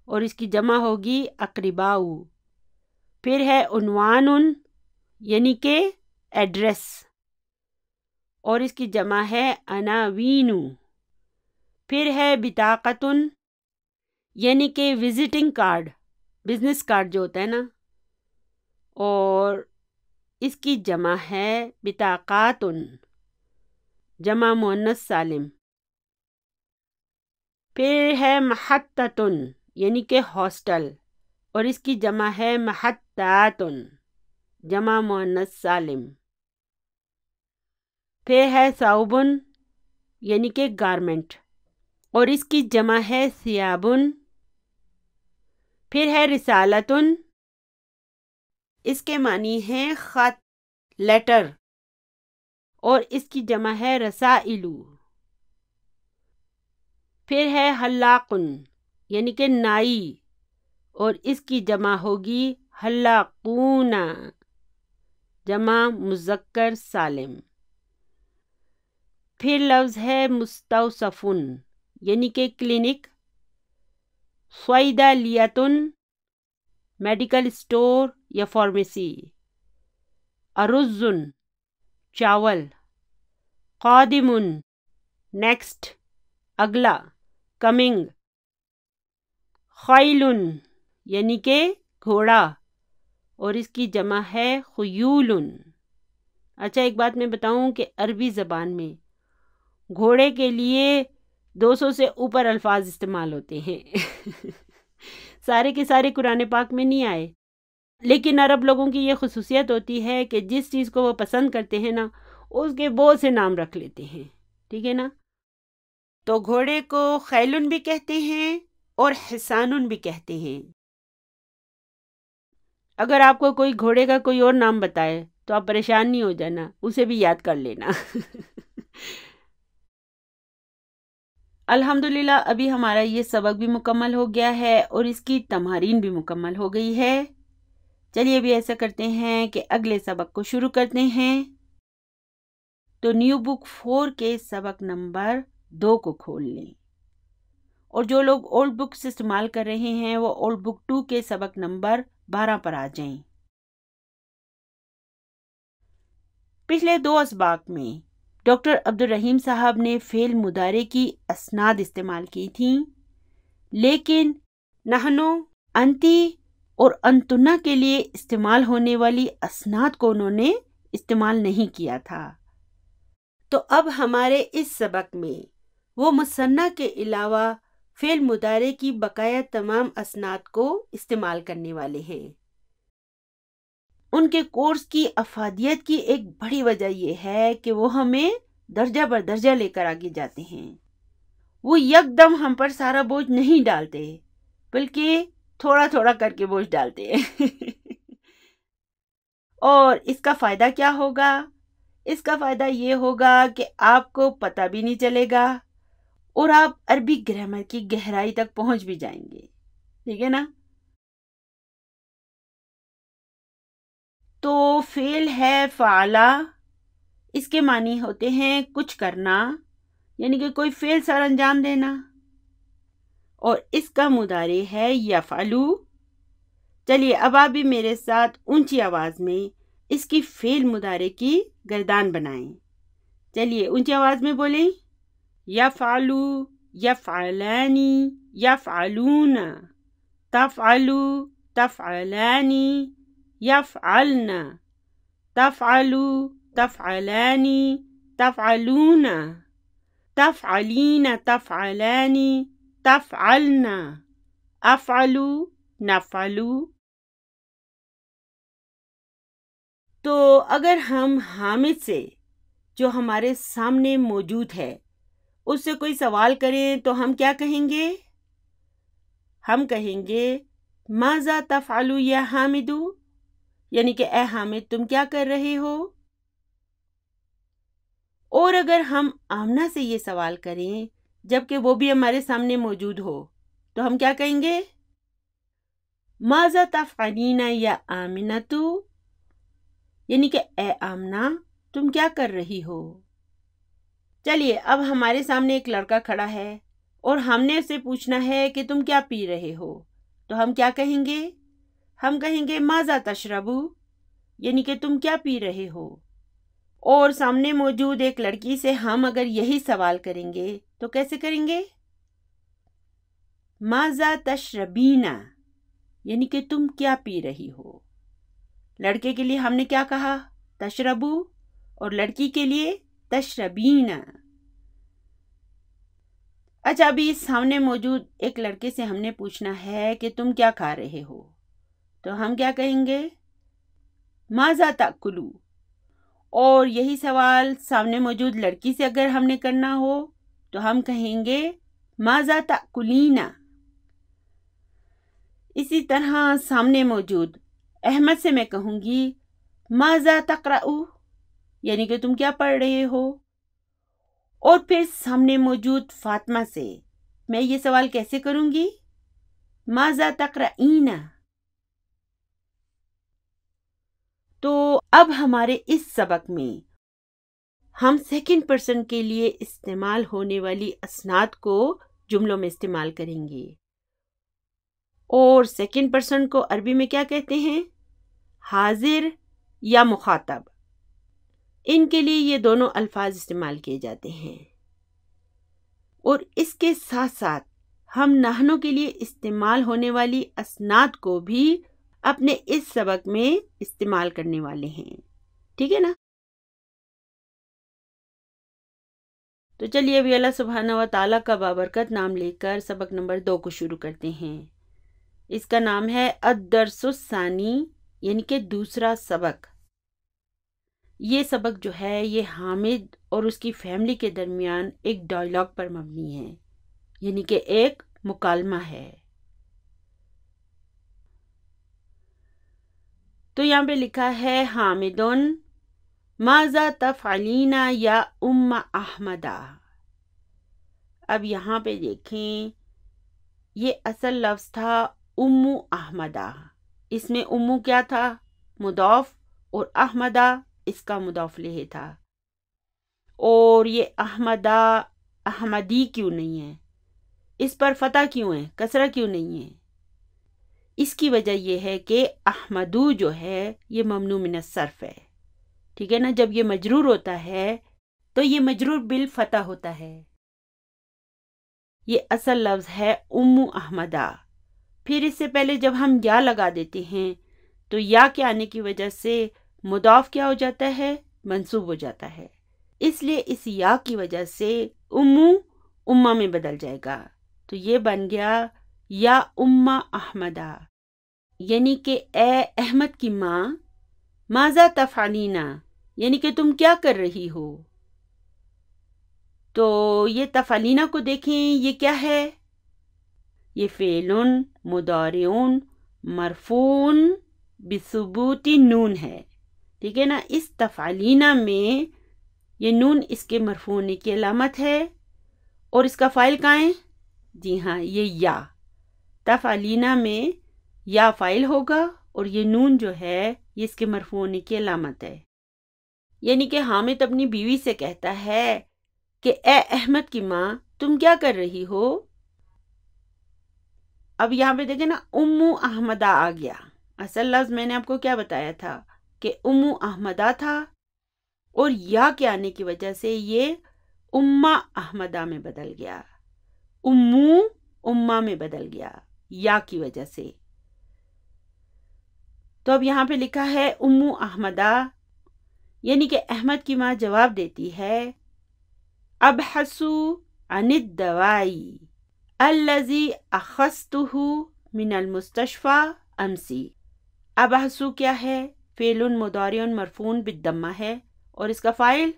اور اس کی جمع ہوگی اقرباء۔ پھر ہے عنوان، یعنی کہ ایڈریس، اور اس کی جمع ہے عناوین۔ پھر ہے بطاقۃ، یعنی کہ وزٹنگ کارڈ، بزنس کارڈ جو ہوتا ہے نا، اور اس کی جمع ہے بطاقات، جمع مؤنث سالم۔ پھر ہے محطۃ، یعنی کہ ہاسٹل، اور اس کی جمع ہے محطات، جمع مؤنث سالم۔ پھر ہے ثوب، یعنی کہ گارمنٹ، اور اس کی جمع ہے ثیاب۔ پھر ہے رسالۃ، اس کے معنی ہیں خط، لیٹر، اور اس کی جمع ہے رسائل۔ پھر ہے حلاق، یعنی کہ نائی، اور اس کی جمع ہوگی حلاقون، جمع مذکر سالم۔ پھر لفظ ہے مستوصف، یعنی کہ کلینک، صیدلیۃ، میڈیکل اسٹور یا فارمیسی، ارز، چاول، قادم، نیکسٹ، اگلا، کمنگ، خیل، یعنی کہ گھوڑا، اور اس کی جمع ہے خیول۔ اچھا ایک بات میں بتاؤں کہ عربی زبان میں گھوڑے کے لیے 200 سے اوپر الفاظ استعمال ہوتے ہیں سارے کے سارے قرآن پاک میں نہیں آئے، لیکن عرب لوگوں کی یہ خصوصیت ہوتی ہے کہ جس چیز کو وہ پسند کرتے ہیں نا، اس کے بہت سے نام رکھ لیتے ہیں، ٹھیک ہے نا؟ تو گھوڑے کو خیلن بھی کہتے ہیں اور حصانن بھی کہتے ہیں۔ اگر آپ کو کوئی گھوڑے کا کوئی اور نام بتائے تو آپ پریشان نہیں ہو جانا، اسے بھی یاد کر لینا الحمدللہ ابھی ہمارا یہ سبق بھی مکمل ہو گیا ہے اور اس کی تمارین بھی مکمل ہو گئی ہے۔ چلیے ابھی ایسا کرتے ہیں کہ اگلے سبق کو شروع کرتے ہیں۔ تو نیو بک 4 کے سبق نمبر 2 کو کھول لیں، اور جو لوگ اولڈ بکس استعمال کر رہے ہیں وہ اولڈ بک 2 کے سبق نمبر 12 پر آ جائیں۔ پچھلے 2 اسباق میں ڈاکٹر عبدالرحیم صاحب نے فعل مضارع کی اسناد استعمال کی تھیں، لیکن نحنو، انتی اور انتنا کے لیے استعمال ہونے والی اسناد کو انہوں نے استعمال نہیں کیا تھا۔ تو اب ہمارے اس سبق میں وہ مثنیٰ کے علاوہ فعل مضارع کی بقایا تمام اسناد کو استعمال کرنے والے ہیں۔ ان کے کورس کی افادیت کی ایک بڑی وجہ یہ ہے کہ وہ ہمیں درجہ بر درجہ لے کر آگے جاتے ہیں۔ وہ یک دم ہم پر سارا بوجھ نہیں ڈالتے، بلکہ تھوڑا تھوڑا کر کے بوجھ ڈالتے ہیں اور اس کا فائدہ کیا ہوگا؟ اس کا فائدہ یہ ہوگا کہ آپ کو پتہ بھی نہیں چلے گا اور آپ عربی گرامر کی گہرائی تک پہنچ بھی جائیں گے، ٹھیک ہے نا؟ تو فعل ہے فعلا، اس کے معنی ہوتے ہیں کچھ کرنا، یعنی کہ کوئی فعل سر انجام دینا، اور اس کا مضارع ہے یفعلو۔ چلیے اب آپ بھی میرے ساتھ اونچی آواز میں اس کی فعل مضارع کی گردان بنائیں۔ چلیے اونچی آواز میں بولیں، یفعلو، یفعلانی، یفعلون، تفعلو، تفعلانی، یفعلن، تفعلو، تفعلانی، تفعلون، تفعلین، تفعلانی، تفعلن، افعلو، نفعلو۔ تو اگر ہم حامد سے جو ہمارے سامنے موجود ہے اس سے کوئی سوال کریں تو ہم کیا کہیں گے؟ ہم کہیں گے ماذا تفعلو یا حامدو، یعنی کہ اے حامد تم کیا کر رہے ہو؟ اور اگر ہم آمنہ سے یہ سوال کریں جبکہ وہ بھی ہمارے سامنے موجود ہو تو ہم کیا کہیں گے؟ ماذا تفعلین یا آمنۃ، یعنی کہ اے آمنہ تم کیا کر رہی ہو۔ چلیے اب ہمارے سامنے ایک لڑکا کھڑا ہے اور ہم نے اسے پوچھنا ہے کہ تم کیا پی رہے ہو، تو ہم کیا کہیں گے؟ ہم کہیں گے ماذا تشربو، یعنی کہ تم کیا پی رہے ہو۔ اور سامنے موجود ایک لڑکی سے ہم اگر یہی سوال کریں گے تو کیسے کریں گے؟ ماذا تشربین، یعنی کہ تم کیا پی رہی ہو۔ لڑکے کے لیے ہم نے کیا کہا؟ تشربو، اور لڑکی کے لیے تشربین۔ اچھا ابھی سامنے موجود ایک لڑکے سے ہم نے پوچھنا ہے کہ تم کیا کھا رہے ہو، تو ہم کیا کہیں گے؟ ماذا تاکلو۔ اور یہی سوال سامنے موجود لڑکی سے اگر ہم نے کرنا ہو تو ہم کہیں گے ماذا تاکلین۔ اسی طرح سامنے موجود احمد سے میں کہوں گی ماذا تقرأ، یعنی کہ تم کیا پڑھ رہے ہو۔ اور پھر سامنے موجود فاطمہ سے میں یہ سوال کیسے کروں گی؟ ماذا تقرئین۔ تو اب ہمارے اس سبق میں ہم سیکنڈ پرسن کے لیے استعمال ہونے والی اسناد کو جملوں میں استعمال کریں گے، اور سیکنڈ پرسن کو عربی میں کیا کہتے ہیں؟ حاضر یا مخاطب۔ ان کے لیے یہ دونوں الفاظ استعمال کیے جاتے ہیں، اور اس کے ساتھ ساتھ ہم نحنوں کے لیے استعمال ہونے والی اسناد کو بھی اپنے اس سبق میں استعمال کرنے والے ہیں، ٹھیک ہے نا؟ تو چلیے ابھی اللہ سبحانہ و تعالیٰ کا بابرکت نام لے کر سبق نمبر 2 کو شروع کرتے ہیں۔ اس کا نام ہے الدرس الثانی، یعنی کہ دوسرا سبق۔ یہ سبق جو ہے یہ حامد اور اس کی فیملی کے درمیان ایک ڈائلاگ پر مبنی ہے، یعنی کہ ایک مکالمہ ہے۔ تو یہاں پہ لکھا ہے حامدن ماذا تفعلین یا ام احمدہ۔ اب یہاں پہ دیکھیں یہ اصل لفظ تھا ام احمدہ، اس میں امو کیا تھا؟ مضاف، اور احمدہ اس کا مضاف الیہ تھا۔ اور یہ احمدہ احمدی کیوں نہیں ہے؟ اس پر فتح کیوں ہے؟ کسرہ کیوں نہیں ہے؟ اس کی وجہ یہ ہے کہ احمدو جو ہے یہ ممنوع من الصرف ہے، ٹھیک ہے نا؟ جب یہ مجرور ہوتا ہے تو یہ مجرور بالفتح ہوتا ہے۔ یہ اصل لفظ ہے ام احمدہ۔ پھر اس سے پہلے جب ہم یا لگا دیتے ہیں تو یا کے آنے کی وجہ سے مضاف کیا ہو جاتا ہے؟ منصوب ہو جاتا ہے، اس لیے اس یا کی وجہ سے امو امہ میں بدل جائے گا، تو یہ بن گیا یا امہ احمدہ، یعنی کہ اے احمد کی ماں، ماذا تفعلینا، یعنی کہ تم کیا کر رہی ہو۔ تو یہ تفعلینا کو دیکھیں، یہ کیا ہے؟ یہ فعل مضارع مرفوع بثبوت نون ہے، ٹھیک ہے نا؟ اس تفعلینا میں یہ نون اس کے مرفوع ہونے کی علامت ہے، اور اس کا فاعل کہاں ہے؟ جی ہاں یہ یا، تفعلینا میں یا فاعل ہوگا اور یہ نون جو ہے یہ اس کے مرفوع ہونے کی علامت ہے۔ یعنی کہ حامد اپنی بیوی سے کہتا ہے کہ اے احمد کی ماں تم کیا کر رہی ہو۔ اب یہاں پہ دیکھیں نا امو احمدہ آ گیا، اصل لفظ میں نے آپ کو کیا بتایا تھا کہ امو احمدہ تھا، اور یا کے آنے کی وجہ سے یہ امہ احمدہ میں بدل گیا، امو امہ میں بدل گیا یا کی وجہ سے۔ تو اب یہاں پہ لکھا ہے امو احمدہ، یعنی کہ احمد کی ماں جواب دیتی ہے ابحثو عن الدوائی الذی اخذتہ من المستشفى امسی۔ ابحثو کیا ہے؟ فعل مضارع مرفوع بالضمہ ہے، اور اس کا فاعل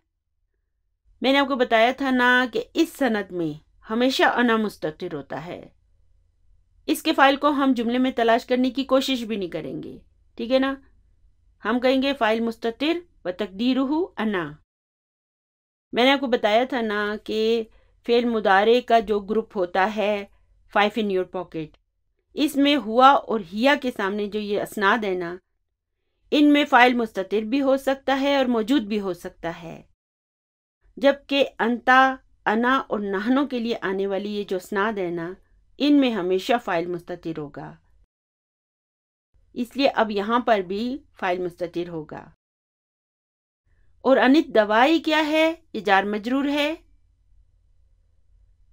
میں نے آپ کو بتایا تھا نا کہ اس سند میں ہمیشہ انا مستتر ہوتا ہے، اس کے فاعل کو ہم جملے میں تلاش کرنے کی کوشش بھی نہیں کریں گے، ٹھیک ہے نا؟ ہم کہیں گے فاعل مستتر و تقدیرہ انا۔ میں نے آپ کو بتایا تھا نا کہ فعل مضارع کا جو گروپ ہوتا ہے 5 in your pocket، اس میں ہوا اور ہیا کے سامنے جو یہ اسناد ہے نا، ان میں فاعل مستتر بھی ہو سکتا ہے اور موجود بھی ہو سکتا ہے، جبکہ انتا، انا اور نحنو کے لیے آنے والی یہ جو اسناد ہے نا، ان میں ہمیشہ فاعل مستتر ہوگا، اس لیے اب یہاں پر بھی فاعل مستتر ہوگا۔ اور انت دوائی کیا ہے؟ یہ جار مجرور ہے۔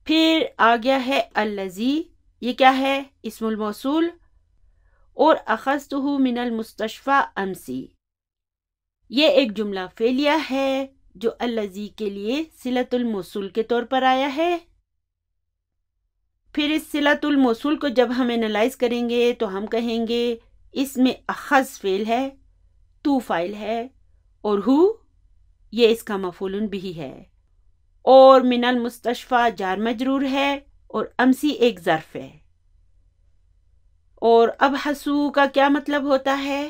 پھر آ گیا ہے الذی، یہ کیا ہے؟ اسم الموصول۔ اور اخذتہ من المستشفى امسی، یہ ایک جملہ فعلیہ ہے جو الذی کے لیے صلۃ الموصول کے طور پر آیا ہے۔ پھر اس صلۃ الموصول کو جب ہم انالائز کریں گے تو ہم کہیں گے اس میں اخذ فعل ہے، تو فاعل ہے، اور ہو یہ اس کا مفعول بھی ہے، اور من المستشفى جار مجرور ہے، اور امسی ایک ظرف ہے۔ اور اب حسو کا کیا مطلب ہوتا ہے؟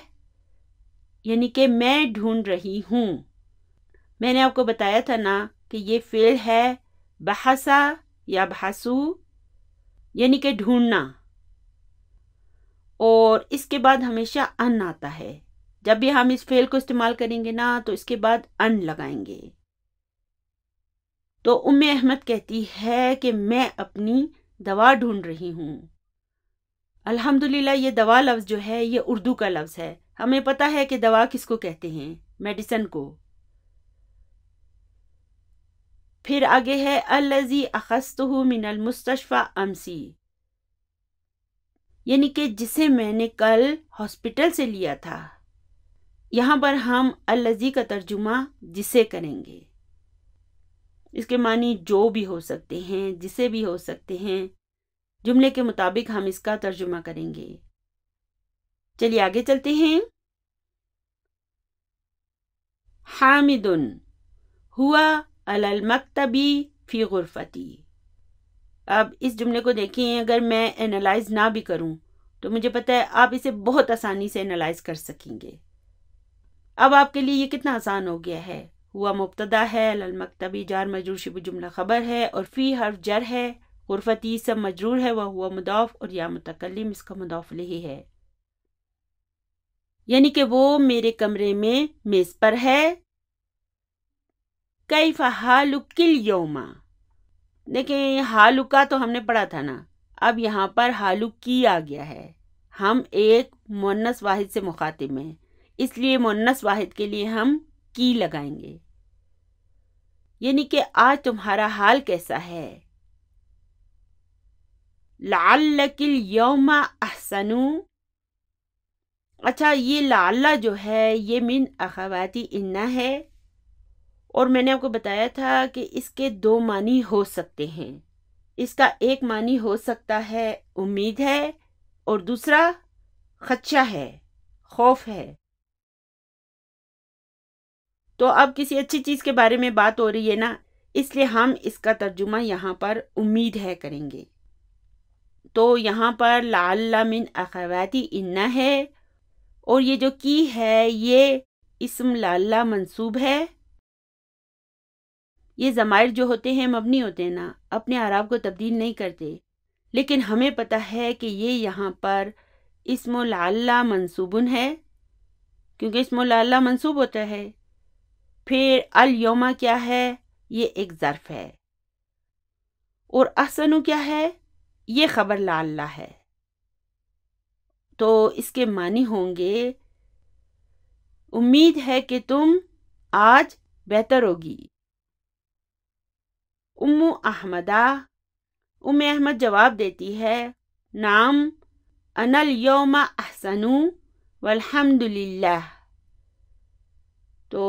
یعنی کہ میں ڈھونڈ رہی ہوں۔ میں نے آپ کو بتایا تھا نا کہ یہ فعل ہے بحثا یا بحثو، یعنی کہ ڈھونڈنا، اور اس کے بعد ہمیشہ ان آتا ہے۔ جب بھی ہم اس فعل کو استعمال کریں گے نا تو اس کے بعد ان لگائیں گے۔ تو ام احمد کہتی ہے کہ میں اپنی دوا ڈھونڈ رہی ہوں۔ الحمدللہ یہ دوا لفظ جو ہے یہ اردو کا لفظ ہے، ہمیں پتہ ہے کہ دوا کس کو کہتے ہیں، میڈیسن کو۔ پھر آگے ہے الذی اخذتہ من المستشفى امسی، یعنی کہ جسے میں نے کل ہاسپٹل سے لیا تھا۔ یہاں پر ہم الذی کا ترجمہ جسے کریں گے، اس کے معنی جو بھی ہو سکتے ہیں، جسے بھی ہو سکتے ہیں، جملے کے مطابق ہم اس کا ترجمہ کریں گے۔ چلیے آگے چلتے ہیں۔ حامد ہوا علی المکتب فی غرفتی۔ اب اس جملے کو دیکھیں، اگر میں انالائز نہ بھی کروں تو مجھے پتہ ہے آپ اسے بہت آسانی سے انالائز کر سکیں گے۔ اب آپ کے لیے یہ کتنا آسان ہو گیا ہے۔ ہوا مبتدا ہے، علی المکتب جار مجرور شبہ جملہ خبر ہے، اور فی حرف جر ہے، غرفتی سب مجرور ہے، وہ ہوا مضاف، اور یا متکلم اس کا مضاف الیہ ہے، یعنی کہ وہ میرے کمرے میں میز پر ہے۔ کیف حالک الیوم، دیکھیں حالک کا تو ہم نے پڑھا تھا نا، اب یہاں پر حالک کی آ گیا ہے۔ ہم ایک مؤنث واحد سے مخاطب ہیں، اس لیے مؤنث واحد کے لیے ہم کی لگائیں گے، یعنی کہ آج تمہارا حال کیسا ہے۔ لعلک الیوم احسن، اچھا یہ لعل جو ہے یہ من اخواتی انہ ہے، اور میں نے آپ کو بتایا تھا کہ اس کے دو معنی ہو سکتے ہیں۔ اس کا ایک معنی ہو سکتا ہے امید ہے، اور دوسرا خدشہ ہے، خوف ہے۔ تو اب کسی اچھی چیز کے بارے میں بات ہو رہی ہے نا، اس لیے ہم اس کا ترجمہ یہاں پر امید ہے کریں گے۔ تو یہاں پر لعل من اخواتی انہ ہے، اور یہ جو کی ہے یہ اسم لعل منصوب ہے۔ یہ ضمائر جو ہوتے ہیں مبنی ہوتے ہیں نا، اپنے اعراب کو تبدیل نہیں کرتے، لیکن ہمیں پتہ ہے کہ یہ یہاں پر اسم لعل منصوب ہے، کیونکہ اسم لعل منصوب ہوتا ہے۔ پھر الیوم کیا ہے؟ یہ ایک ظرف ہے، اور احسن کیا ہے؟ یہ خبر لعل ہے۔ تو اس کے معنی ہوں گے امید ہے کہ تم آج بہتر ہوگی۔ ام احمد جواب دیتی ہے، نعم انا الیوم احسن والحمد للہ۔ تو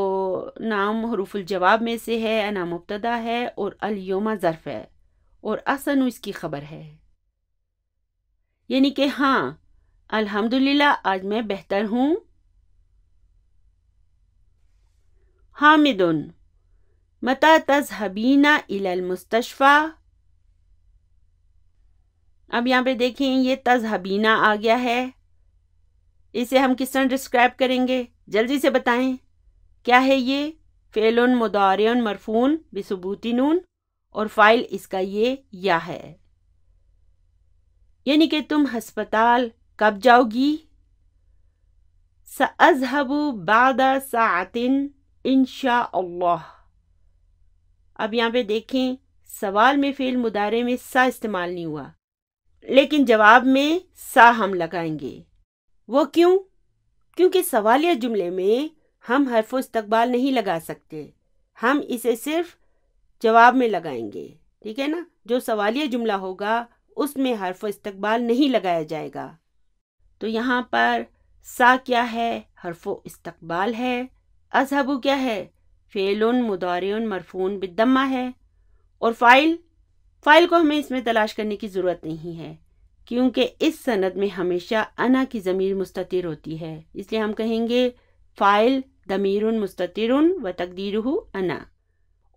نعم حروف الجواب میں سے ہے، انا مبتدا ہے، اور الیوم ظرف ہے، اور احسن اس کی خبر ہے، یعنی کہ ہاں الحمدللہ آج میں بہتر ہوں۔ حامد متی تذهبین الی المستشفى، اب یہاں پہ دیکھیں یہ تذهبین آ گیا ہے، اسے ہم کس طرح ڈسکرائب کریں گے؟ جلدی سے بتائیں کیا ہے یہ؟ فعل مضارع مرفوع بثبوت نون، اور فاعل اس کا یہ یا ہے۔ یعنی کہ تم ہسپتال کب جاؤ گی؟ سأذهب بعد ساعة ان شاء اللہ۔ اب یہاں پہ دیکھیں سوال میں فعل مضارع میں سا استعمال نہیں ہوا، لیکن جواب میں سا ہم لگائیں گے۔ وہ کیوں؟ کیونکہ سوالیہ جملے میں ہم حرف و استقبال نہیں لگا سکتے، ہم اسے صرف جواب میں لگائیں گے، ٹھیک ہے نا؟ جو سوالیہ جملہ ہوگا اس میں حرف و استقبال نہیں لگایا جائے گا۔ تو یہاں پر سا کیا ہے؟ حرف و استقبال ہے۔ اذهب کیا ہے؟ فعل مضارع مرفوع بالضمہ ہے۔ اور فاعل کو ہمیں اس میں تلاش کرنے کی ضرورت نہیں ہے، کیونکہ اس سند میں ہمیشہ انا کی ضمیر مستتر ہوتی ہے، اس لیے ہم کہیں گے فاعل ضمیر مستتر و تقدیرہ انا،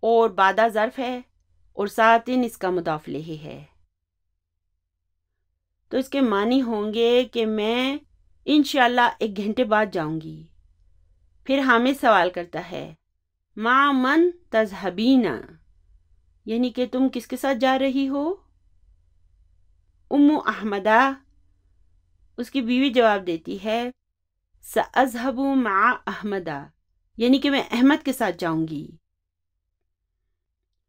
اور بعد ظرف ہے، اور ساتن اس کا مضاف الیہ ہے۔ تو اس کے معنی ہوں گے کہ میں انشاءاللہ 1 گھنٹے بعد جاؤں گی۔ پھر حامد سوال کرتا ہے مع من تذهبین، یعنی کہ تم کس کے ساتھ جا رہی ہو؟ ام احمدہ اس کی بیوی جواب دیتی ہے سأذهب مع احمدہ، یعنی کہ میں احمد کے ساتھ جاؤں گی۔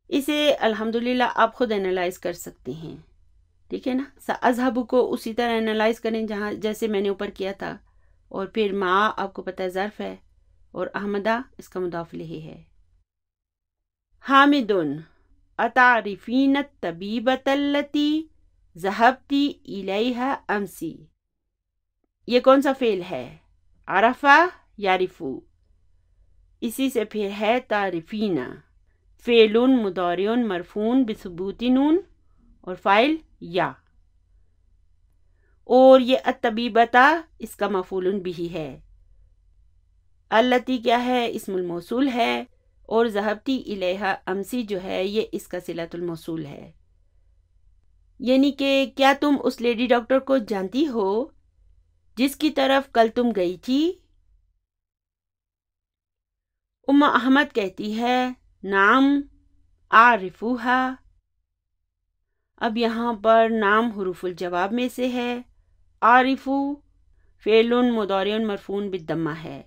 اسے الحمدللہ آپ خود انالائز کر سکتے ہیں، ٹھیک ہے نا؟ سأذهب کو اسی طرح انالائز کریں جیسے میں نے اوپر کیا تھا، اور پھر مع آپ کو پتہ ہے ظرف ہے، اور احمدہ اس کا مضاف الیہ ہے۔ حامد اتعرفین الطبیبۃ التی ذهبت الیہا امسی، یہ کون سا فعل ہے؟ عرفہ یعرفو، اسی سے پھر ہے تعرفین، فعل مضارع مرفوع بثبوت نون اور فاعل یا، اور یہ الطبیبۃ اس کا مفعول بہ ہے۔ التی کیا ہے؟ اسم الموصول ہے، اور ذهبت الیہا امسی جو ہے یہ اس کا صلۃ الموصول ہے، یعنی کہ کیا تم اس لیڈی ڈاکٹر کو جانتی ہو جس کی طرف کل تم گئی تھی؟ ام احمد کہتی ہے نعم اعرفوہا۔ اب یہاں پر نام حروف الجواب میں سے ہے، اعرفو فعل مضارع مرفوع بالضمہ ہے،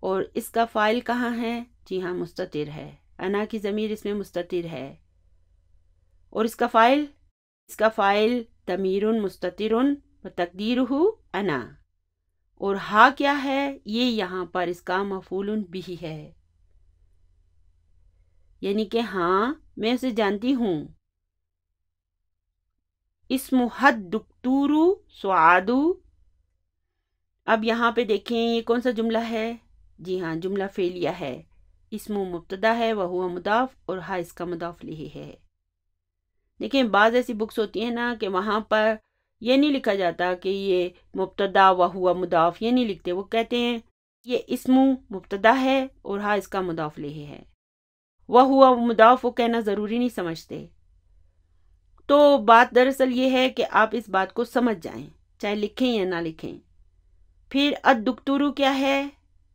اور اس کا فاعل کہاں ہے؟ جی ہاں مستتر ہے، انا کی ضمیر اس میں مستتر ہے، اور اس کا فاعل ضمیر مستتر و تقدیرہ انا، اور ہا کیا ہے؟ یہ یہاں پر اس کا مفعول بہ ہے، یعنی کہ ہاں میں اسے جانتی ہوں۔ اسم حد دکتور سعاد، اب یہاں پہ دیکھیں یہ کون سا جملہ ہے؟ جی ہاں جملہ فعلیہ ہے، اسم مبتدا ہے وہو مضاف، اور ہا اس کا مضاف الیہ ہے۔ دیکھیں بعض ایسی بکس ہوتی ہیں نا کہ وہاں پر یہ نہیں لکھا جاتا کہ یہ مبتدا وہو مضاف، یہ نہیں لکھتے، وہ کہتے ہیں یہ اسم مبتدا ہے اور ہا اس کا مضاف الیہ ہے، وہو مضاف وہ کہنا ضروری نہیں سمجھتے۔ تو بات دراصل یہ ہے کہ آپ اس بات کو سمجھ جائیں چاہے لکھیں یا نہ لکھیں۔ پھر الدکتور کیا ہے؟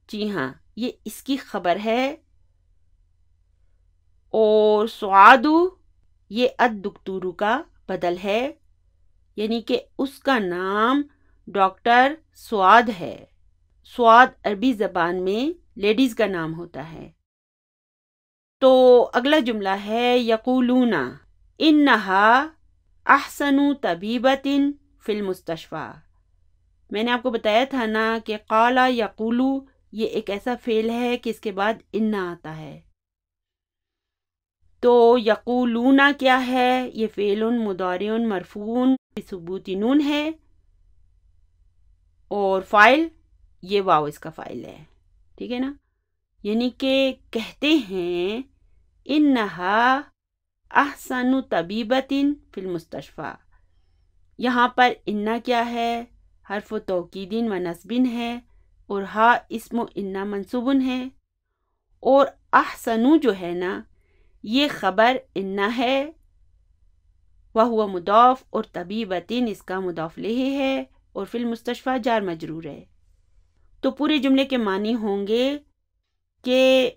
جی ہاں یہ اس کی خبر ہے، اور سعاد یہ الدکتور کا بدل ہے، یعنی کہ اس کا نام ڈاکٹر سعاد ہے۔ سعاد عربی زبان میں لیڈیز کا نام ہوتا ہے۔ تو اگلا جملہ ہے یقولون انہا احسن طبیبۃ فی المستشفیٰ۔ میں نے آپ کو بتایا تھا نا کہ قال یقولو یہ ایک ایسا فعل ہے کہ اس کے بعد انہا آتا ہے۔ تو یقولون کیا ہے؟ یہ فعل مضارع مرفوع بثبوت نون ہے، اور فاعل یہ واو اس کا فاعل ہے، ٹھیک ہے نا؟ یعنی کہ کہتے ہیں انہا احسن طبیبۃ فی المستشفیٰ، یہاں پر انا کیا ہے؟ حرف توکید و نصب ہے، اور ہا اسم انا منصوب ہے، اور احسن جو ہے نا یہ خبر انا ہے، وہو مضاف، اور طبیبۃ اس کا مضاف الیہ ہے، اور فی المستشفیٰ جار مجرور ہے۔ تو پورے جملے کے معنی ہوں گے کہ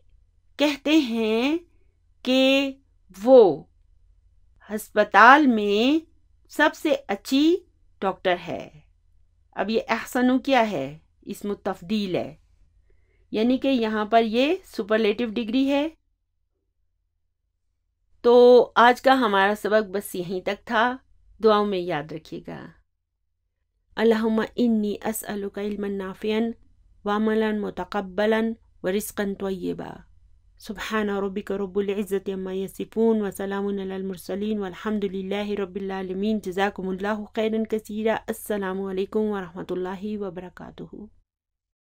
کہتے ہیں کہ وہ ہسپتال میں سب سے اچھی ڈاکٹر ہے۔ اب یہ احسن کیا ہے؟ اسم تفضیل ہے، یعنی کہ یہاں پر یہ سپرلیٹو ڈگری ہے۔ تو آج کا ہمارا سبق بس یہیں تک تھا، دعاؤں میں یاد رکھیے گا۔ اللہم انی اسألک علما نافعا وعملا متقبلا ورزقا طیبا۔ سبحان ربک رب العزت عما یصفون وسلام علی المرسلین والحمد للہ رب العالمین۔ جزاکم اللہ خیرا کثیرا۔ السلام علیکم ورحمۃ اللہ وبرکاتہ۔